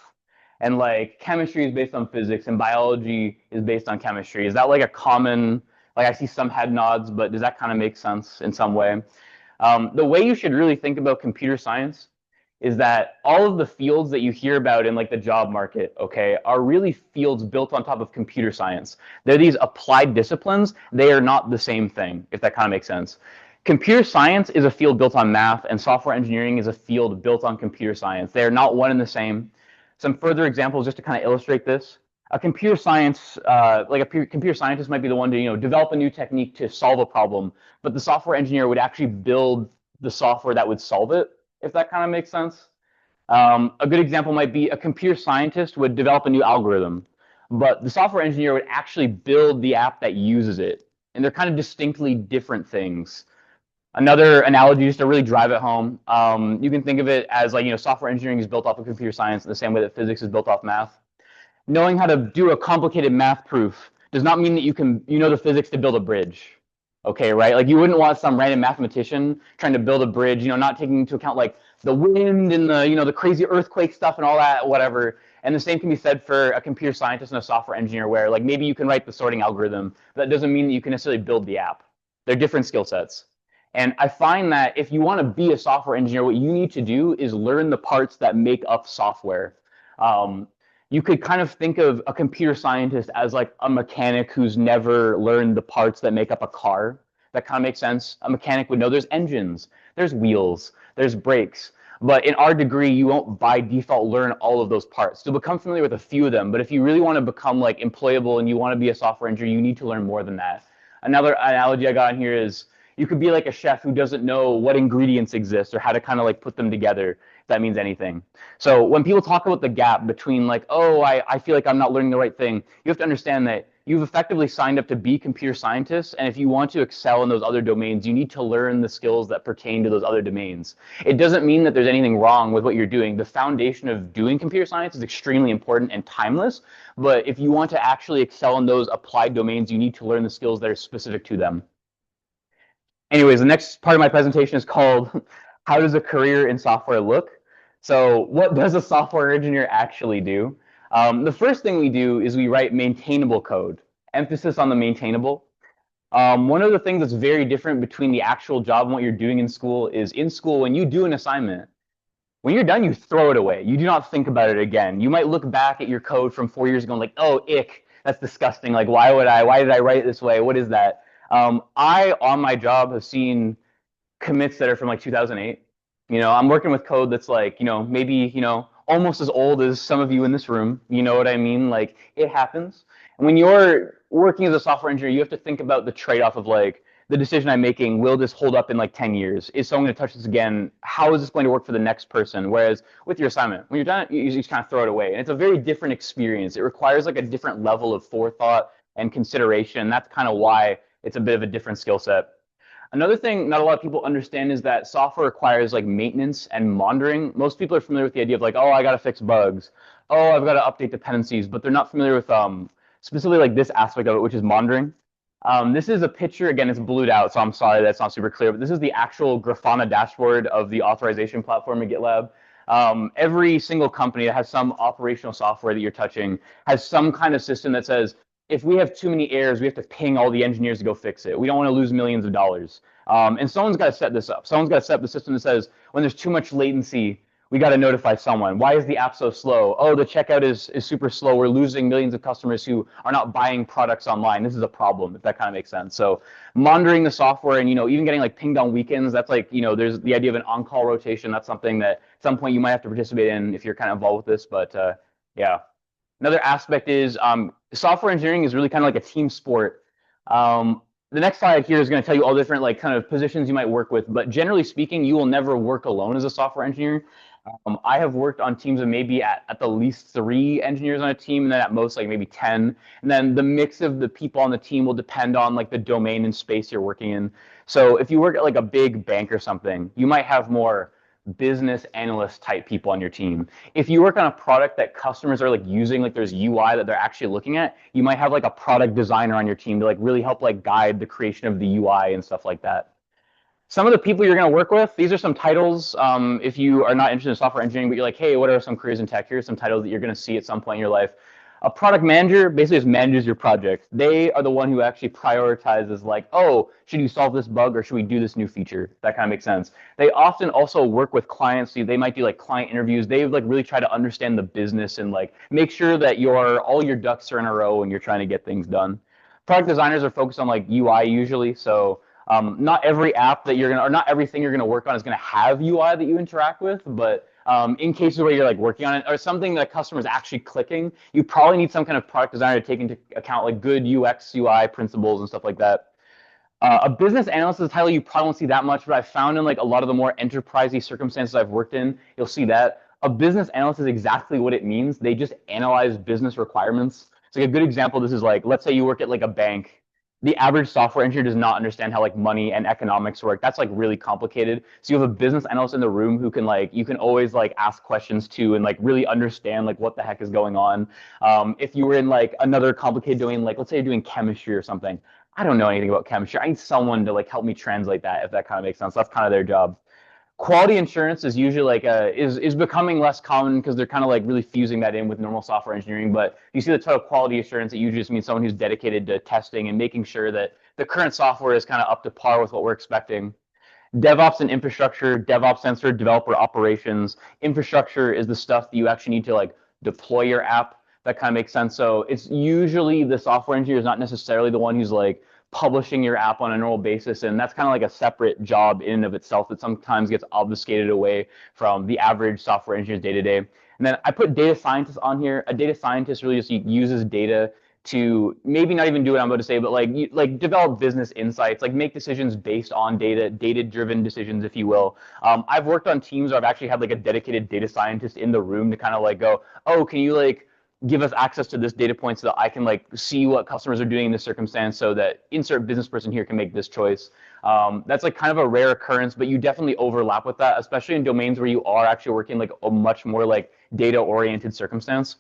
G: And like chemistry is based on physics and biology is based on chemistry. Is that like a common, like I see some head nods, but does that kind of make sense in some way? The way you should really think about computer science is that all of the fields that you hear about in like the job market, okay, are really fields built on top of computer science. They're these applied disciplines. They are not the same thing, if that kind of makes sense. Computer science is a field built on math, and software engineering is a field built on computer science. They are not one and the same. Some further examples just to kind of illustrate this. A computer science, computer scientist might be the one to develop a new technique to solve a problem, but the software engineer would actually build the software that would solve it, if that kind of makes sense. A good example might be a computer scientist would develop a new algorithm, but the software engineer would actually build the app that uses it. And they're kind of distinctly different things. Another analogy, just to really drive it home, you can think of it as like, software engineering is built off of computer science in the same way that physics is built off math. Knowing how to do a complicated math proof does not mean that you know the physics to build a bridge. Okay, right? Like you wouldn't want some random mathematician trying to build a bridge, not taking into account like the wind and the crazy earthquake stuff and all that, whatever. And the same can be said for a computer scientist and a software engineer where like maybe you can write the sorting algorithm, but that doesn't mean that you can necessarily build the app. They're different skill sets. And I find that if you want to be a software engineer, what you need to do is learn the parts that make up software. You could kind of think of a computer scientist as like a mechanic who's never learned the parts that make up a car. That kind of makes sense. A mechanic would know there's engines, there's wheels, there's brakes. But in our degree, you won't by default learn all of those parts. You'll become familiar with a few of them. But if you really want to become like employable and you want to be a software engineer, you need to learn more than that. Another analogy I got in here is you could be like a chef who doesn't know what ingredients exist or how to kind of like put them together, if that means anything. So when people talk about the gap between like, oh, I feel like I'm not learning the right thing, you have to understand that you've effectively signed up to be computer scientists. And if you want to excel in those other domains, you need to learn the skills that pertain to those other domains. It doesn't mean that there's anything wrong with what you're doing. The foundation of doing computer science is extremely important and timeless. But if you want to actually excel in those applied domains, you need to learn the skills that are specific to them. Anyways, the next part of my presentation is called How Does a Career in Software Look? So what does a software engineer actually do? The first thing we do is we write maintainable code. Emphasis on the maintainable. One of the things that's very different between the actual job and what you're doing in school is in school, when you do an assignment, when you're done, you throw it away. You do not think about it again. You might look back at your code from 4 years ago and like, oh, ick, that's disgusting. Like, why did I write it this way? What is that? I, on my job, have seen commits that are from like 2008. I'm working with code that's like, maybe, almost as old as some of you in this room. You know what I mean? Like, it happens. And when you're working as a software engineer, you have to think about the trade-off of like, the decision I'm making, will this hold up in like 10 years? Is someone going to touch this again? How is this going to work for the next person? Whereas with your assignment, when you're done, you just kind of throw it away. And it's a very different experience. It requires like a different level of forethought and consideration. That's kind of why it's a bit of a different skill set. Another thing not a lot of people understand is that software requires like maintenance and monitoring. Most people are familiar with the idea of like, oh, I got to fix bugs. Oh, I've got to update dependencies, but they're not familiar with specifically like this aspect of it, which is monitoring. This is a picture, again, it's blued out, so I'm sorry that's not super clear, but this is the actual Grafana dashboard of the authorization platform in GitLab. Every single company that has some operational software that you're touching has some kind of system that says, if we have too many errors, we have to ping all the engineers to go fix it. We don't want to lose millions of dollars. And someone's got to set this up. Someone's got to set up the system that says, when there's too much latency, we got to notify someone. Why is the app so slow? Oh, the checkout is super slow. We're losing millions of customers who are not buying products online. This is a problem, if that kind of makes sense. So monitoring the software and, even getting like pinged on weekends, that's like, there's the idea of an on-call rotation. That's something that at some point you might have to participate in if you're kind of involved with this. But yeah. Another aspect is software engineering is really kind of like a team sport. the next slide here is going to tell you all different like kind of positions you might work with, but generally speaking, you will never work alone as a software engineer. I have worked on teams of maybe at the least 3 engineers on a team, and then at most like maybe 10. And then the mix of the people on the team will depend on like the domain and space you're working in. So if you work at like a big bank or something, you might have more business analyst type people on your team. If you work on a product that customers are like using, like there's UI that they're actually looking at, you might have like a product designer on your team to like really help like guide the creation of the UI and stuff like that. Some of the people you're going to work with, these are some titles. If you are not interested in software engineering, but you're like, hey, what are some careers in tech? Here's some titles that you're going to see at some point in your life. A product manager basically just manages your project. They are the one who actually prioritizes like, oh, should you solve this bug or should we do this new feature? That kind of makes sense. They often also work with clients. So they might do like client interviews. They like really try to understand the business and like make sure that all your ducks are in a row when you're trying to get things done. Product designers are focused on like UI usually. So not every app that you're gonna, or not everything you're gonna work on is gonna have UI that you interact with, but in cases where you're like working on it or something that a customer is actually clicking, you probably need some kind of product designer to take into account like good UX, UI principles and stuff like that. A business analyst is a title you probably won't see that much, but I've found in like a lot of the more enterprisey circumstances I've worked in, you'll see that. A business analyst is exactly what it means. They just analyze business requirements. So like a good example, this is like, let's say you work at like a bank. The average software engineer does not understand how like money and economics work. That's like really complicated. So you have a business analyst in the room who can like, you can always like ask questions to and like really understand like what the heck is going on. If you were in like another complicated domain, like let's say you're doing chemistry or something, I don't know anything about chemistry. I need someone to like help me translate that, if that kind of makes sense. That's kind of their job. Quality assurance is usually like is becoming less common because they're kind of like really fusing that in with normal software engineering. But you see the title quality assurance, it usually just means someone who's dedicated to testing and making sure that the current software is kind of up to par with what we're expecting. DevOps and infrastructure. DevOps stands for developer operations. Infrastructure is the stuff that you actually need to like deploy your app. That kind of makes sense. So it's usually the software engineer is not necessarily the one who's like publishing your app on a normal basis, and that's kind of like a separate job in and of itself that sometimes gets obfuscated away from the average software engineer's day-to-day. And then I put data scientist on here. A data scientist really just uses data to maybe not even do what I'm about to say, but like develop business insights, like make decisions based on data-driven decisions, if you will. I've worked on teams where I've actually had like a dedicated data scientist in the room to kind of like go, oh, can you like give us access to this data point so that I can like see what customers are doing in this circumstance so that insert business person here can make this choice. That's like kind of a rare occurrence, but you definitely overlap with that, especially in domains where you are actually working like a much more like data-oriented circumstance.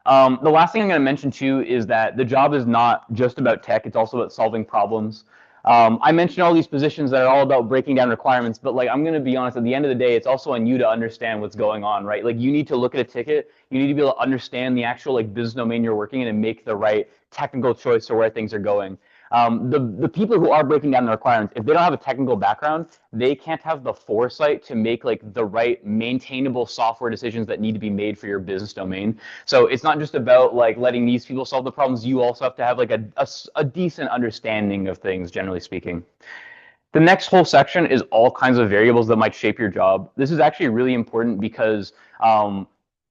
G: The last thing I'm going to mention too is that the job is not just about tech, it's also about solving problems. I mentioned all these positions that are all about breaking down requirements, but like I'm going to be honest, at the end of the day, it's also on you to understand what's going on, right? Like you need to look at a ticket, you need to be able to understand the actual like business domain you're working in and make the right technical choice for where things are going. The people who are breaking down the requirements, if they don't have a technical background, they can't have the foresight to make like the right maintainable software decisions that need to be made for your business domain. So it's not just about like letting these people solve the problems. You also have to have like a decent understanding of things, generally speaking. The next whole section is all kinds of variables that might shape your job. This is actually really important because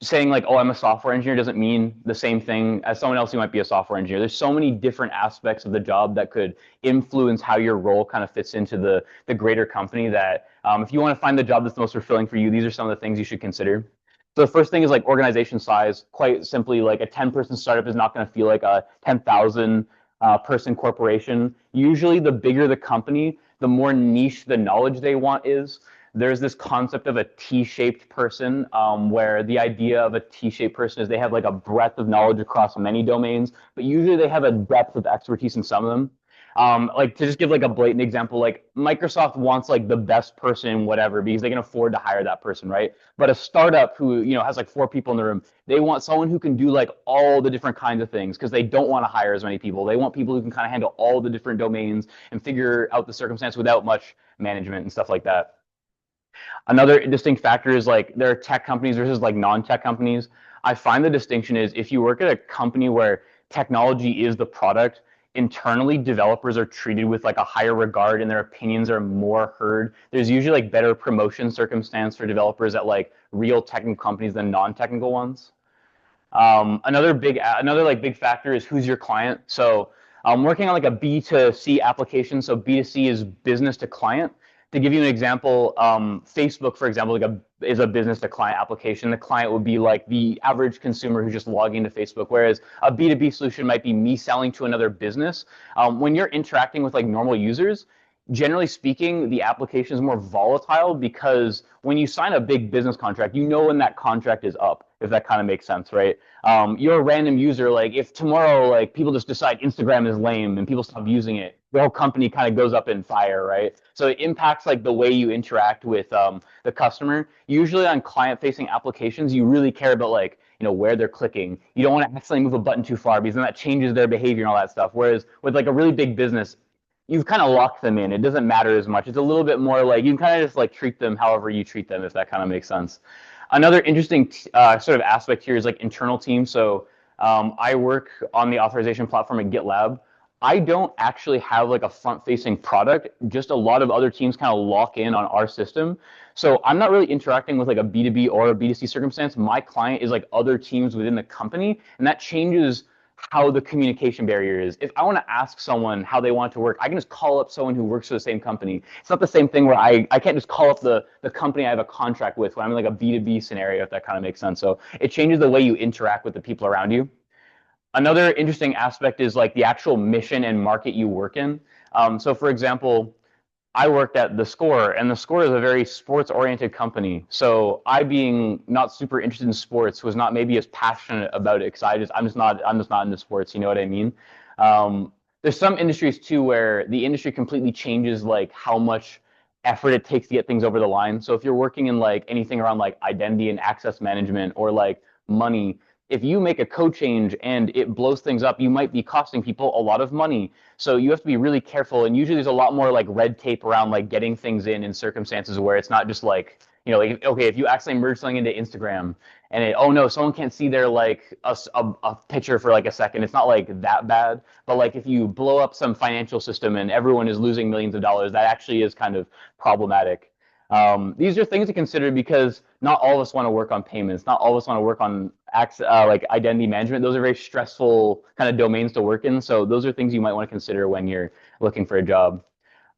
G: saying like, oh, I'm a software engineer doesn't mean the same thing as someone else who might be a software engineer. There's so many different aspects of the job that could influence how your role kind of fits into the greater company that if you want to find the job that's the most fulfilling for you, these are some of the things you should consider. So the first thing is like organization size. Quite simply, like a 10-person startup is not going to feel like a 10,000 person corporation. Usually the bigger the company, the more niche the knowledge they want is. There's this concept of a T-shaped person where the idea of a T-shaped person is they have like a breadth of knowledge across many domains, but usually they have a depth of expertise in some of them. Like to just give like a blatant example, like Microsoft wants like the best person in whatever because they can afford to hire that person, right? But a startup who, you know, has like 4 people in the room, they want someone who can do like all the different kinds of things because they don't want to hire as many people. They want people who can kind of handle all the different domains and figure out the circumstance without much management and stuff like that. Another distinct factor is like there are tech companies versus like non-tech companies. I find the distinction is if you work at a company where technology is the product, internally developers are treated with like a higher regard and their opinions are more heard. There's usually like better promotion circumstance for developers at like real technical companies than non-technical ones. Another big factor is who's your client. So I'm working on like a B2C application. So B2C is business to client. To give you an example, Facebook, for example, is a business to client application. The client would be like the average consumer who's just logging into Facebook, whereas a B2B solution might be me selling to another business. When you're interacting with like normal users, generally speaking, the application is more volatile because when you sign a big business contract, you know when that contract is up, if that kind of makes sense, right? You're a random user, like if tomorrow like people just decide Instagram is lame and people stop using it, the whole company kind of goes up in fire, right? So it impacts like the way you interact with the customer. Usually on client-facing applications, you really care about like where they're clicking. You don't want to accidentally move a button too far because then that changes their behavior and all that stuff. Whereas with like a really big business, you've kind of locked them in. It doesn't matter as much. It's a little bit more like you can kind of just like treat them however you treat them, if that kind of makes sense. Another interesting sort of aspect here is like internal teams. So I work on the authorization platform at GitLab. I don't actually have like a front-facing product. Just a lot of other teams kind of lock in on our system. So I'm not really interacting with like a B2B or a B2C circumstance. My client is like other teams within the company, and that changes how the communication barrier is. If I want to ask someone how they want to work, I can just call up someone who works for the same company. It's not the same thing where I can't just call up the company I have a contract with when I'm in like a B2B scenario, if that kind of makes sense. So it changes the way you interact with the people around you. Another interesting aspect is like the actual mission and market you work in. So for example, I worked at The Score, and The Score is a very sports-oriented company. So I, being not super interested in sports, was not maybe as passionate about it because I'm just not into sports. You know what I mean? There's some industries too where the industry completely changes like how much effort it takes to get things over the line. So if you're working in like anything around like identity and access management or like money, if you make a code change and it blows things up, you might be costing people a lot of money. So you have to be really careful. And usually there's a lot more like red tape around like getting things in circumstances where it's not just like, like, okay, if you accidentally merge something into Instagram and oh no, someone can't see their like a picture for like a second. It's not like that bad. But like if you blow up some financial system and everyone is losing millions of dollars, that actually is kind of problematic. These are things to consider because not all of us want to work on payments. Not all of us want to work on like identity management. Those are very stressful kind of domains to work in. So those are things you might want to consider when you're looking for a job.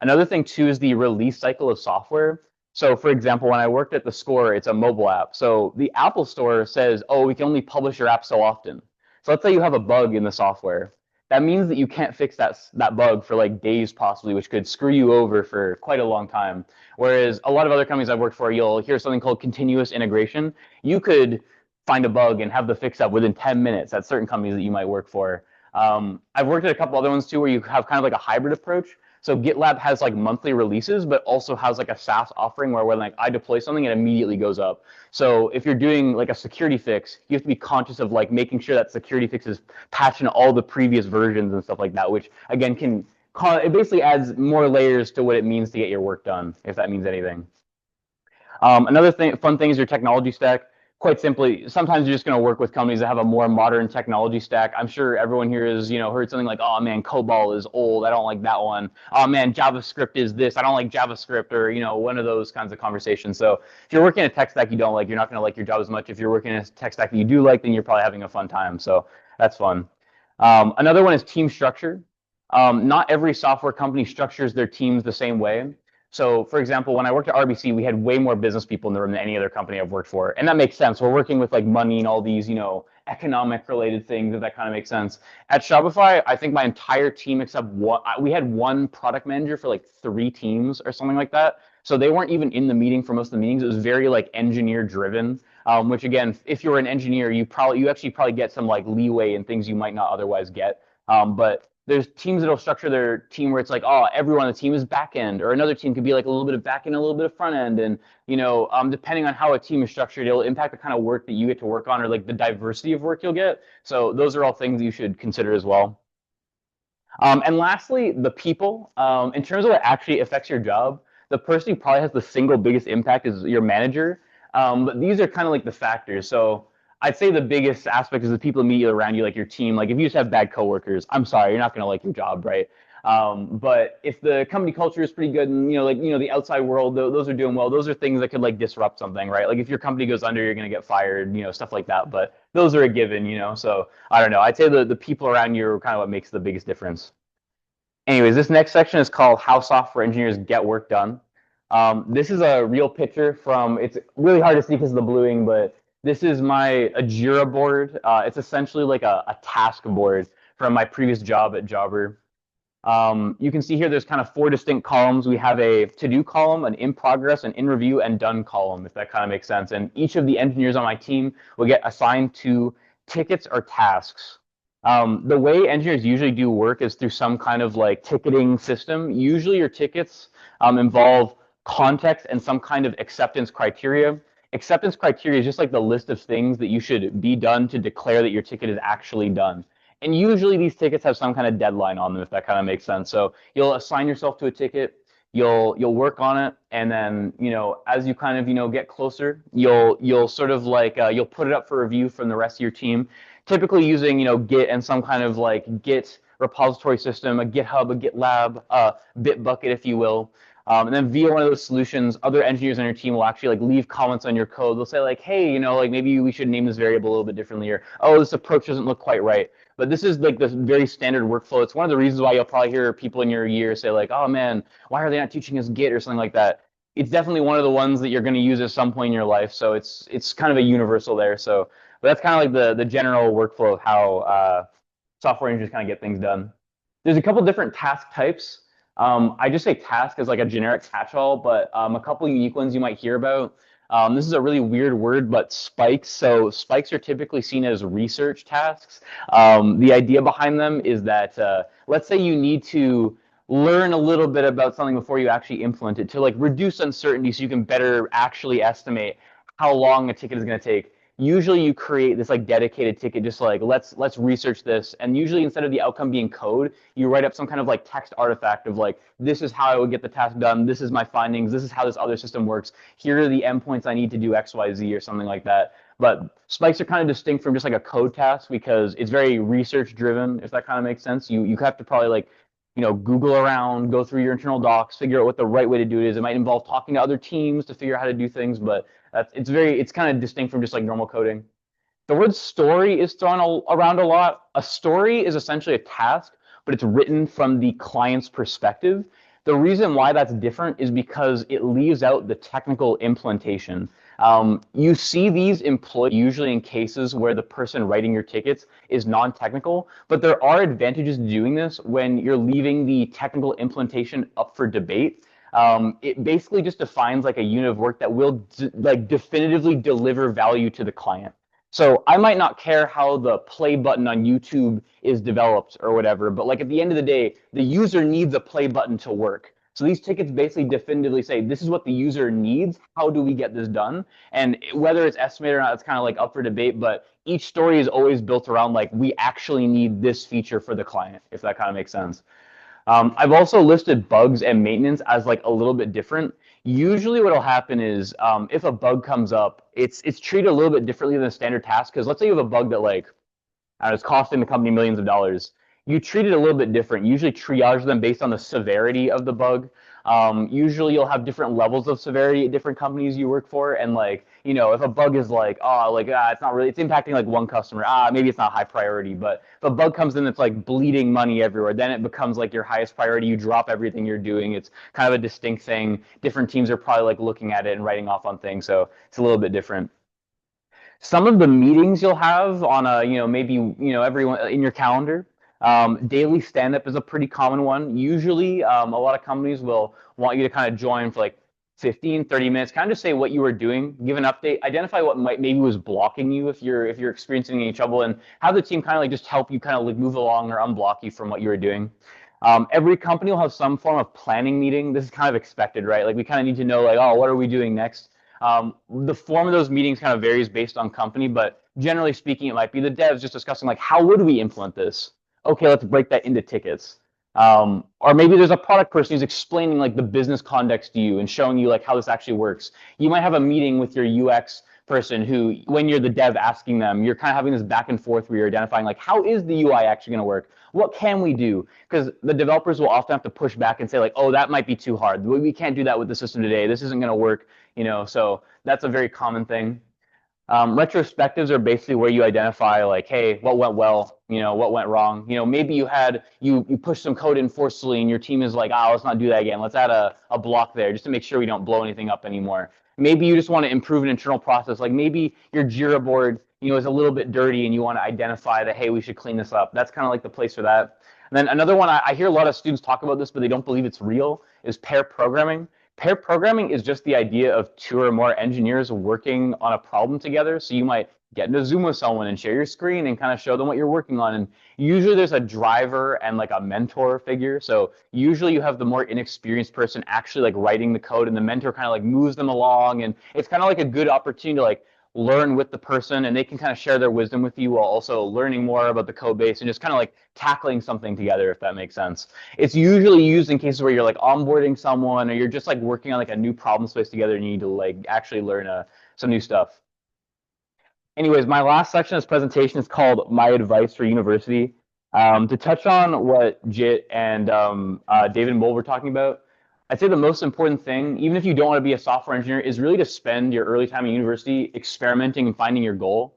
G: Another thing too is the release cycle of software. So for example, when I worked at The Score, it's a mobile app. So the Apple Store says, oh, we can only publish your app so often. So let's say you have a bug in the software. That means that you can't fix that bug for like days possibly, which could screw you over for quite a long time. Whereas a lot of other companies I've worked for, you'll hear something called continuous integration. You could find a bug and have the fix up within 10 minutes at certain companies that you might work for. I've worked at a couple other ones too where you have kind of like a hybrid approach. So GitLab has like monthly releases, but also has like a SaaS offering where when like I deploy something, it immediately goes up. So if you're doing like a security fix, you have to be conscious of like making sure that security fix is patching all the previous versions and stuff like that, which again it basically adds more layers to what it means to get your work done, if that means anything. Another fun thing is your technology stack. Quite simply, sometimes you're just going to work with companies that have a more modern technology stack. I'm sure everyone here has, heard something like, oh man, COBOL is old. I don't like that one. Oh man, JavaScript is this. I don't like JavaScript, or, one of those kinds of conversations. So if you're working in a tech stack you don't like, you're not going to like your job as much. If you're working in a tech stack that you do like, then you're probably having a fun time. So that's fun. Another one is team structure. Not every software company structures their teams the same way. So, for example, when I worked at RBC, we had way more business people in the room than any other company I've worked for. And that makes sense. We're working with like money and all these, economic related things, if that kind of makes sense. At Shopify, I think my entire team except one, we had one product manager for like 3 teams or something like that. So they weren't even in the meeting for most of the meetings. It was very like engineer driven, which again, if you're an engineer, you actually probably get some like leeway in things you might not otherwise get. But there's teams that'll structure their team where it's like, oh, everyone on the team is back end, or another team could be like a little bit of back end, a little bit of front end. And, depending on how a team is structured, it'll impact the kind of work that you get to work on or like the diversity of work you'll get. So those are all things you should consider as well. And lastly, the people. In terms of what actually affects your job, the person who probably has the single biggest impact is your manager. But these are kind of like the factors. So I'd say the biggest aspect is the people immediately around you, like your team. Like if you just have bad coworkers, I'm sorry, you're not going to like your job, right? But if the company culture is pretty good and, the outside world, those are doing well, those are things that could like disrupt something, right? Like if your company goes under, you're going to get fired, stuff like that. But those are a given, so I don't know. I'd say the people around you are kind of what makes the biggest difference. Anyways, this next section is called How Software Engineers Get Work Done. This is a real picture from, it's really hard to see because of the bluing, but this is my Jira board. It's essentially like a task board from my previous job at Jobber. You can see here there's kind of 4 distinct columns. We have a to-do column, an in progress, an in review, and done column, if that kind of makes sense. And each of the engineers on my team will get assigned to tickets or tasks. The way engineers usually do work is through some kind of like ticketing system. Usually your tickets involve context and some kind of acceptance criteria. Acceptance criteria is just like the list of things that you should be done to declare that your ticket is actually done. And usually these tickets have some kind of deadline on them, if that kind of makes sense. So you'll assign yourself to a ticket, you'll work on it, and then as you kind of get closer, you'll sort of like you'll put it up for review from the rest of your team, typically using Git and some kind of like Git repository system, a GitHub, a GitLab, a Bitbucket, if you will. And then via one of those solutions, other engineers on your team will actually like leave comments on your code. They'll say like, hey, like maybe we should name this variable a little bit differently, or oh, this approach doesn't look quite right. But this is like the very standard workflow. It's one of the reasons why you'll probably hear people in your year say like, oh man, why are they not teaching us Git or something like that? It's definitely one of the ones that you're going to use at some point in your life. So it's kind of a universal there. So but that's kind of like the general workflow of how software engineers kind of get things done. There's a couple different task types. I just say task as like a generic catch-all, but a couple unique ones you might hear about. This is a really weird word, but spikes. So spikes are typically seen as research tasks. The idea behind them is that let's say you need to learn a little bit about something before you actually implement it to like reduce uncertainty so you can better actually estimate how long a ticket is going to take. Usually you create this like dedicated ticket, just like let's research this, and usually instead of the outcome being code, you write up some kind of like text artifact of like, this is how I would get the task done, this is my findings, this is how this other system works, here are the endpoints I need to do XYZ or something like that. But spikes are kind of distinct from just like a code task because it's very research driven, if that kind of makes sense. You have to probably like Google around, go through your internal docs, figure out what the right way to do it is. It might involve talking to other teams to figure out how to do things, but it's kind of distinct from just like normal coding. The word story is thrown around a lot. A story is essentially a task, but it's written from the client's perspective. The reason why that's different is because it leaves out the technical implementation. You see these employed usually in cases where the person writing your tickets is non-technical, but there are advantages to doing this when you're leaving the technical implementation up for debate. It basically just defines like a unit of work that will definitively deliver value to the client. So I might not care how the play button on YouTube is developed or whatever, but like at the end of the day, the user needs a play button to work. So these tickets basically definitively say, this is what the user needs. How do we get this done? And whether it's estimated or not, it's kind of like up for debate, but each story is always built around like, we actually need this feature for the client, if that kind of makes sense. I've also listed bugs and maintenance as like a little bit different. Usually what will happen is if a bug comes up, it's treated a little bit differently than a standard task. Because let's say you have a bug that like, it's costing the company millions of dollars. You treat it a little bit different. You usually triage them based on the severity of the bug. Usually you'll have different levels of severity at different companies you work for. And like, if a bug is like, it's not really, it's impacting like one customer, maybe it's not high priority. But if a bug comes in that's like bleeding money everywhere, then it becomes like your highest priority. You drop everything you're doing. It's kind of a distinct thing. Different teams are probably like looking at it and writing off on things. So it's a little bit different. Some of the meetings you'll have on a, maybe, everyone in your calendar. Daily stand-up is a pretty common one. Usually, a lot of companies will want you to kind of join for like 15, 30 minutes, kind of just say what you were doing, give an update, identify what maybe was blocking you if you're experiencing any trouble, and have the team kind of like just help you kind of like move along or unblock you from what you were doing. Every company will have some form of planning meeting. This is kind of expected, right? Like we kind of need to know like, what are we doing next? The form of those meetings kind of varies based on company, but generally speaking, it might be the devs just discussing like, how would we implement this? Okay, let's break that into tickets. Or maybe there's a product person who's explaining like the business context to you and showing you like how this actually works. You might have a meeting with your UX person who, when you're the dev asking them, you're kind of having this back and forth where you're identifying like, how is the UI actually going to work? What can we do? Because the developers will often have to push back and say like, oh, that might be too hard. We can't do that with the system today. This isn't going to work, you know, so that's a very common thing. Retrospectives are basically where you identify like, hey, what went well, you know, what went wrong. You know, maybe you pushed some code in forcefully and your team is like, let's not do that again. Let's add a block there just to make sure we don't blow anything up anymore. Maybe you just want to improve an internal process. Like maybe your Jira board, you know, is a little bit dirty and you want to identify that, hey, we should clean this up. That's kind of like the place for that. And then another one, I hear a lot of students talk about this, but they don't believe it's real, is pair programming. Pair programming is just the idea of 2 or more engineers working on a problem together. So you might get into Zoom with someone and share your screen and kind of show them what you're working on. And usually there's a driver and like a mentor figure. So usually you have the more inexperienced person actually like writing the code and the mentor kind of like moves them along. And it's kind of like a good opportunity to like learn with the person and they can kind of share their wisdom with you while also learning more about the code base and just kind of like tackling something together, if that makes sense. It's usually used in cases where you're like onboarding someone or you're just like working on like a new problem space together and you need to like actually learn some new stuff. Anyways, my last section of this presentation is called My Advice for University. To touch on what Jit and David and Bull were talking about, I'd say the most important thing, even if you don't want to be a software engineer, is really to spend your early time in university experimenting and finding your goal.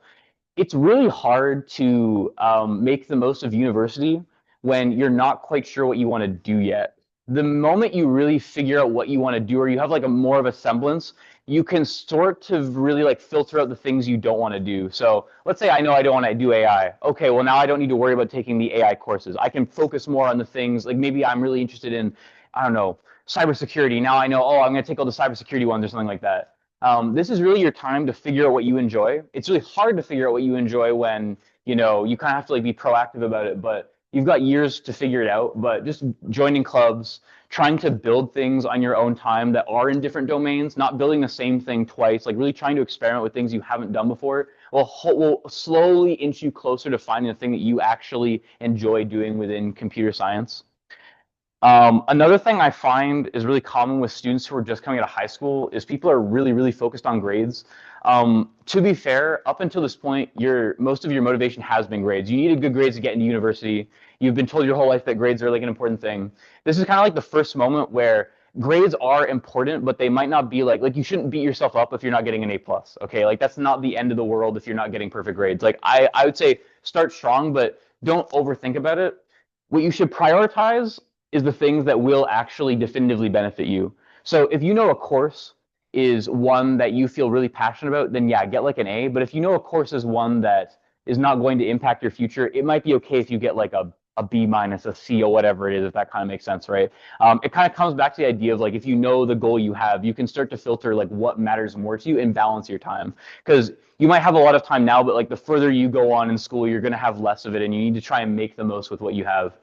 G: It's really hard to make the most of university when you're not quite sure what you want to do yet. The moment you really figure out what you want to do, or you have like more of a semblance, you can start to really like filter out the things you don't want to do. So let's say I know I don't want to do AI. Okay, well now I don't need to worry about taking the AI courses. I can focus more on the things like maybe I'm really interested in, I don't know, cybersecurity. Now I know, I'm going to take all the cybersecurity ones or something like that. This is really your time to figure out what you enjoy. It's really hard to figure out what you enjoy when, you know, you kind of have to like be proactive about it, but you've got years to figure it out. But just joining clubs, trying to build things on your own time that are in different domains, not building the same thing twice, like really trying to experiment with things you haven't done before, will slowly inch you closer to finding the thing that you actually enjoy doing within computer science. Another thing I find is really common with students who are just coming out of high school is people are really, really focused on grades. To be fair, up until this point, most of your motivation has been grades. You needed good grades to get into university. You've been told your whole life that grades are like an important thing. This is kind of like the first moment where grades are important, but they might not be like you shouldn't beat yourself up if you're not getting an A+. Okay, like that's not the end of the world if you're not getting perfect grades. Like I would say start strong, but don't overthink about it. What you should prioritize is the things that will actually definitively benefit you. So if you know a course is one that you feel really passionate about, then yeah, get like an A. But if you know a course is one that is not going to impact your future, it might be okay if you get like a B-, a C, or whatever it is, if that kind of makes sense, right? It kind of comes back to the idea of like, if you know the goal you have, you can start to filter like what matters more to you and balance your time. Because you might have a lot of time now, but like the further you go on in school, you're going to have less of it and you need to try and make the most with what you have.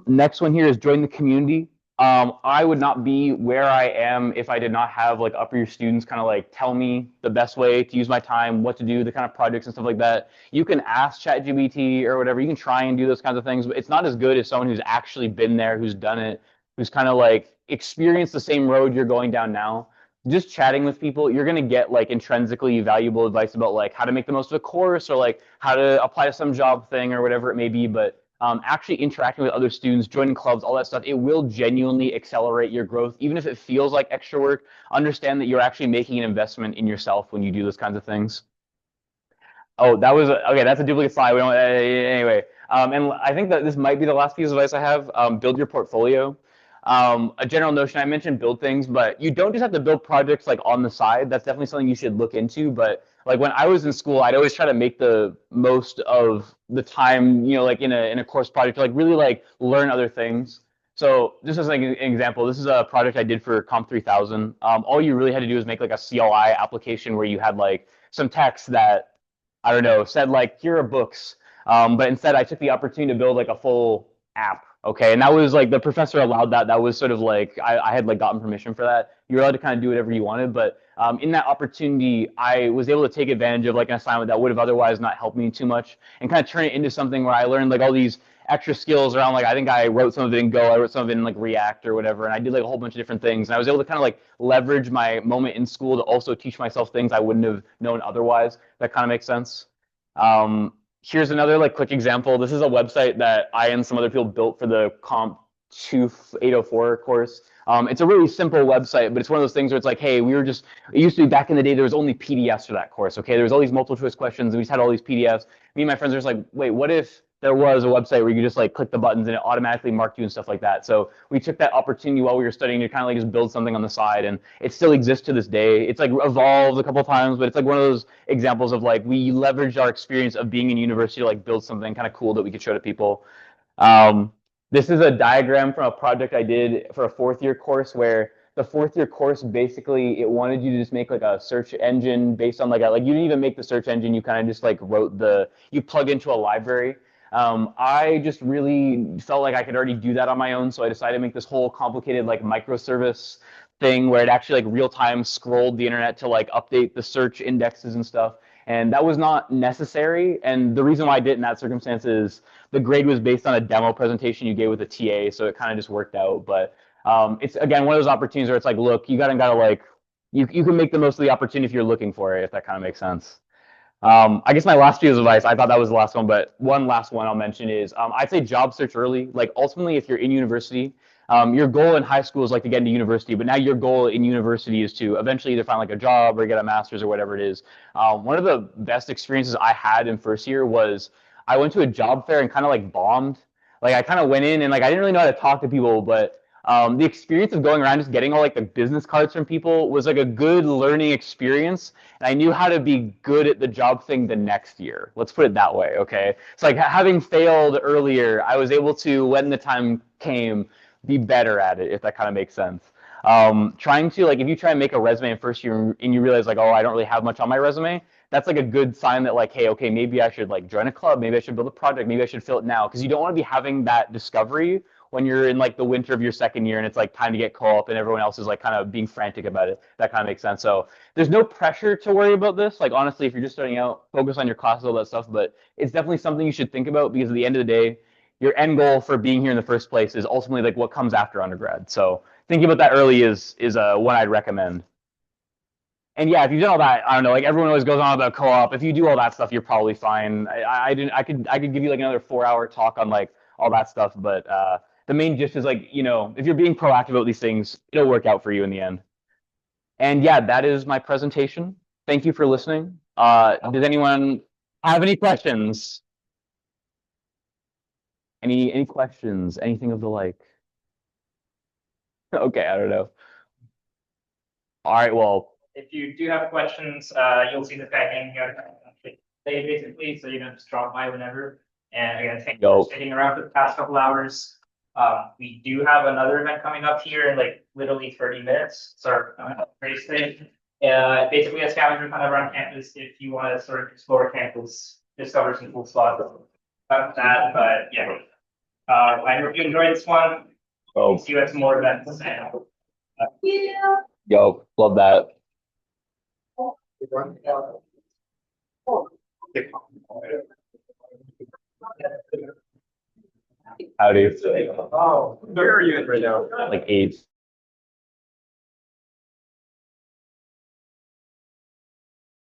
G: Next one here is join the community. I would not be where I am if I did not have like upper year students kind of like tell me the best way to use my time, what to do, the kind of projects and stuff like that. You can ask ChatGPT or whatever. You can try and do those kinds of things, but it's not as good as someone who's actually been there, who's done it, who's kind of like experienced the same road you're going down now. Just chatting with people, you're going to get like intrinsically valuable advice about like how to make the most of a course or like how to apply to some job thing or whatever it may be. But actually interacting with other students, joining clubs, all that stuff, it will genuinely accelerate your growth. Even if it feels like extra work, understand that you're actually making an investment in yourself when you do those kinds of things. Oh, okay, that's a duplicate slide. We don't, anyway, and I think that this might be the last piece of advice I have. Build your portfolio. A general notion, I mentioned build things, but you don't just have to build projects like on the side. That's definitely something you should look into. But like when I was in school, I'd always try to make the most of the time, you know, like in a course project to like really like learn other things. So just as like an example, this is a project I did for Comp 3000. All you really had to do is make like a CLI application where you had like some text that, I don't know, said like, here are books. But instead I took the opportunity to build like a full app Okay, and that was like the professor allowed that. That was sort of like I had like gotten permission for that. You're allowed to kind of do whatever you wanted, but in that opportunity, I was able to take advantage of like an assignment that would have otherwise not helped me too much, and kind of turn it into something where I learned like all these extra skills around like I think I wrote some of it in Go, I wrote some of it in like React or whatever, and I did like a whole bunch of different things, and I was able to kind of like leverage my moment in school to also teach myself things I wouldn't have known otherwise. That kind of makes sense. Here's another like quick example. This is a website that I and some other people built for the Comp 2804 course. It's a really simple website, but it's one of those things where it's like, hey, it used to be back in the day, there was only PDFs for that course, okay? There was all these multiple choice questions, and we just had all these PDFs. Me and my friends were just like, wait, what if there was a website where you could just like click the buttons and it automatically marked you and stuff like that? So we took that opportunity while we were studying to kind of like just build something on the side, and it still exists to this day. It's like evolved a couple of times, but it's like one of those examples of like we leveraged our experience of being in university to like build something kind of cool that we could show to people. This is a diagram from a project I did for a fourth year course where the fourth year course basically it wanted you to just make like a search engine based on like you didn't even make the search engine, you kind of just like you plug into a library. I just really felt like I could already do that on my own, so I decided to make this whole complicated like microservice thing where it actually like real time scrolled the internet to like update the search indexes and stuff. And that was not necessary. And the reason why I did it in that circumstance is the grade was based on a demo presentation you gave with a TA, so it kind of just worked out. But it's again one of those opportunities where it's like, look, you gotta like you can make the most of the opportunity if you're looking for it, if that kind of makes sense. I guess my last piece of advice, I thought that was the last one, but one last one I'll mention is I'd say job search early. Like ultimately, if you're in university, your goal in high school is like to get into university, but now your goal in university is to eventually either find like a job or get a master's or whatever it is. One of the best experiences I had in first year was I went to a job fair and kind of like bombed. Like I kind of went in and like I didn't really know how to talk to people, but the experience of going around just getting all like the business cards from people was like a good learning experience, and I knew how to be good at the job thing the next year. Let's put it that way, okay? It's like having failed earlier, I was able to, when the time came, be better at it, if that kind of makes sense. Trying to like if you try and make a resume in first year and you realize like, oh, I don't really have much on my resume, that's like a good sign that like, hey, okay, maybe I should like join a club, maybe I should build a project, maybe I should fill it now, because you don't want to be having that discovery when you're in like the winter of your second year and it's like time to get co-op and everyone else is like kind of being frantic about it. That kind of makes sense. So there's no pressure to worry about this. Like honestly, if you're just starting out, focus on your classes, all that stuff. But it's definitely something you should think about, because at the end of the day, your end goal for being here in the first place is ultimately like what comes after undergrad. So thinking about that early is what I'd recommend. And yeah, if you've done all that, I don't know, like everyone always goes on about co-op. If you do all that stuff, you're probably fine. I could give you like another 4-hour talk on like all that stuff, but the main gist is like, you know, if you're being proactive about these things, it'll work out for you in the end. And yeah, that is my presentation. Thank you for listening. Does anyone have any questions? Any questions? Anything of the like? Okay, I don't know. All right, well,
F: If you do have questions, you'll see the tagging here. They basically, so you know, just drop by whenever. And again, thank you for sitting around for the past couple hours. We do have another event coming up here in like literally 30 minutes. So race day. Basically a scavenger kind of around campus if you want to sort of explore campus, discover some cool spots. About that, but yeah. I hope you enjoyed this one.
G: oh,
F: See you at some more events.
G: yo, love that. Howdy.
E: Oh, where are you right now?
G: Like 8.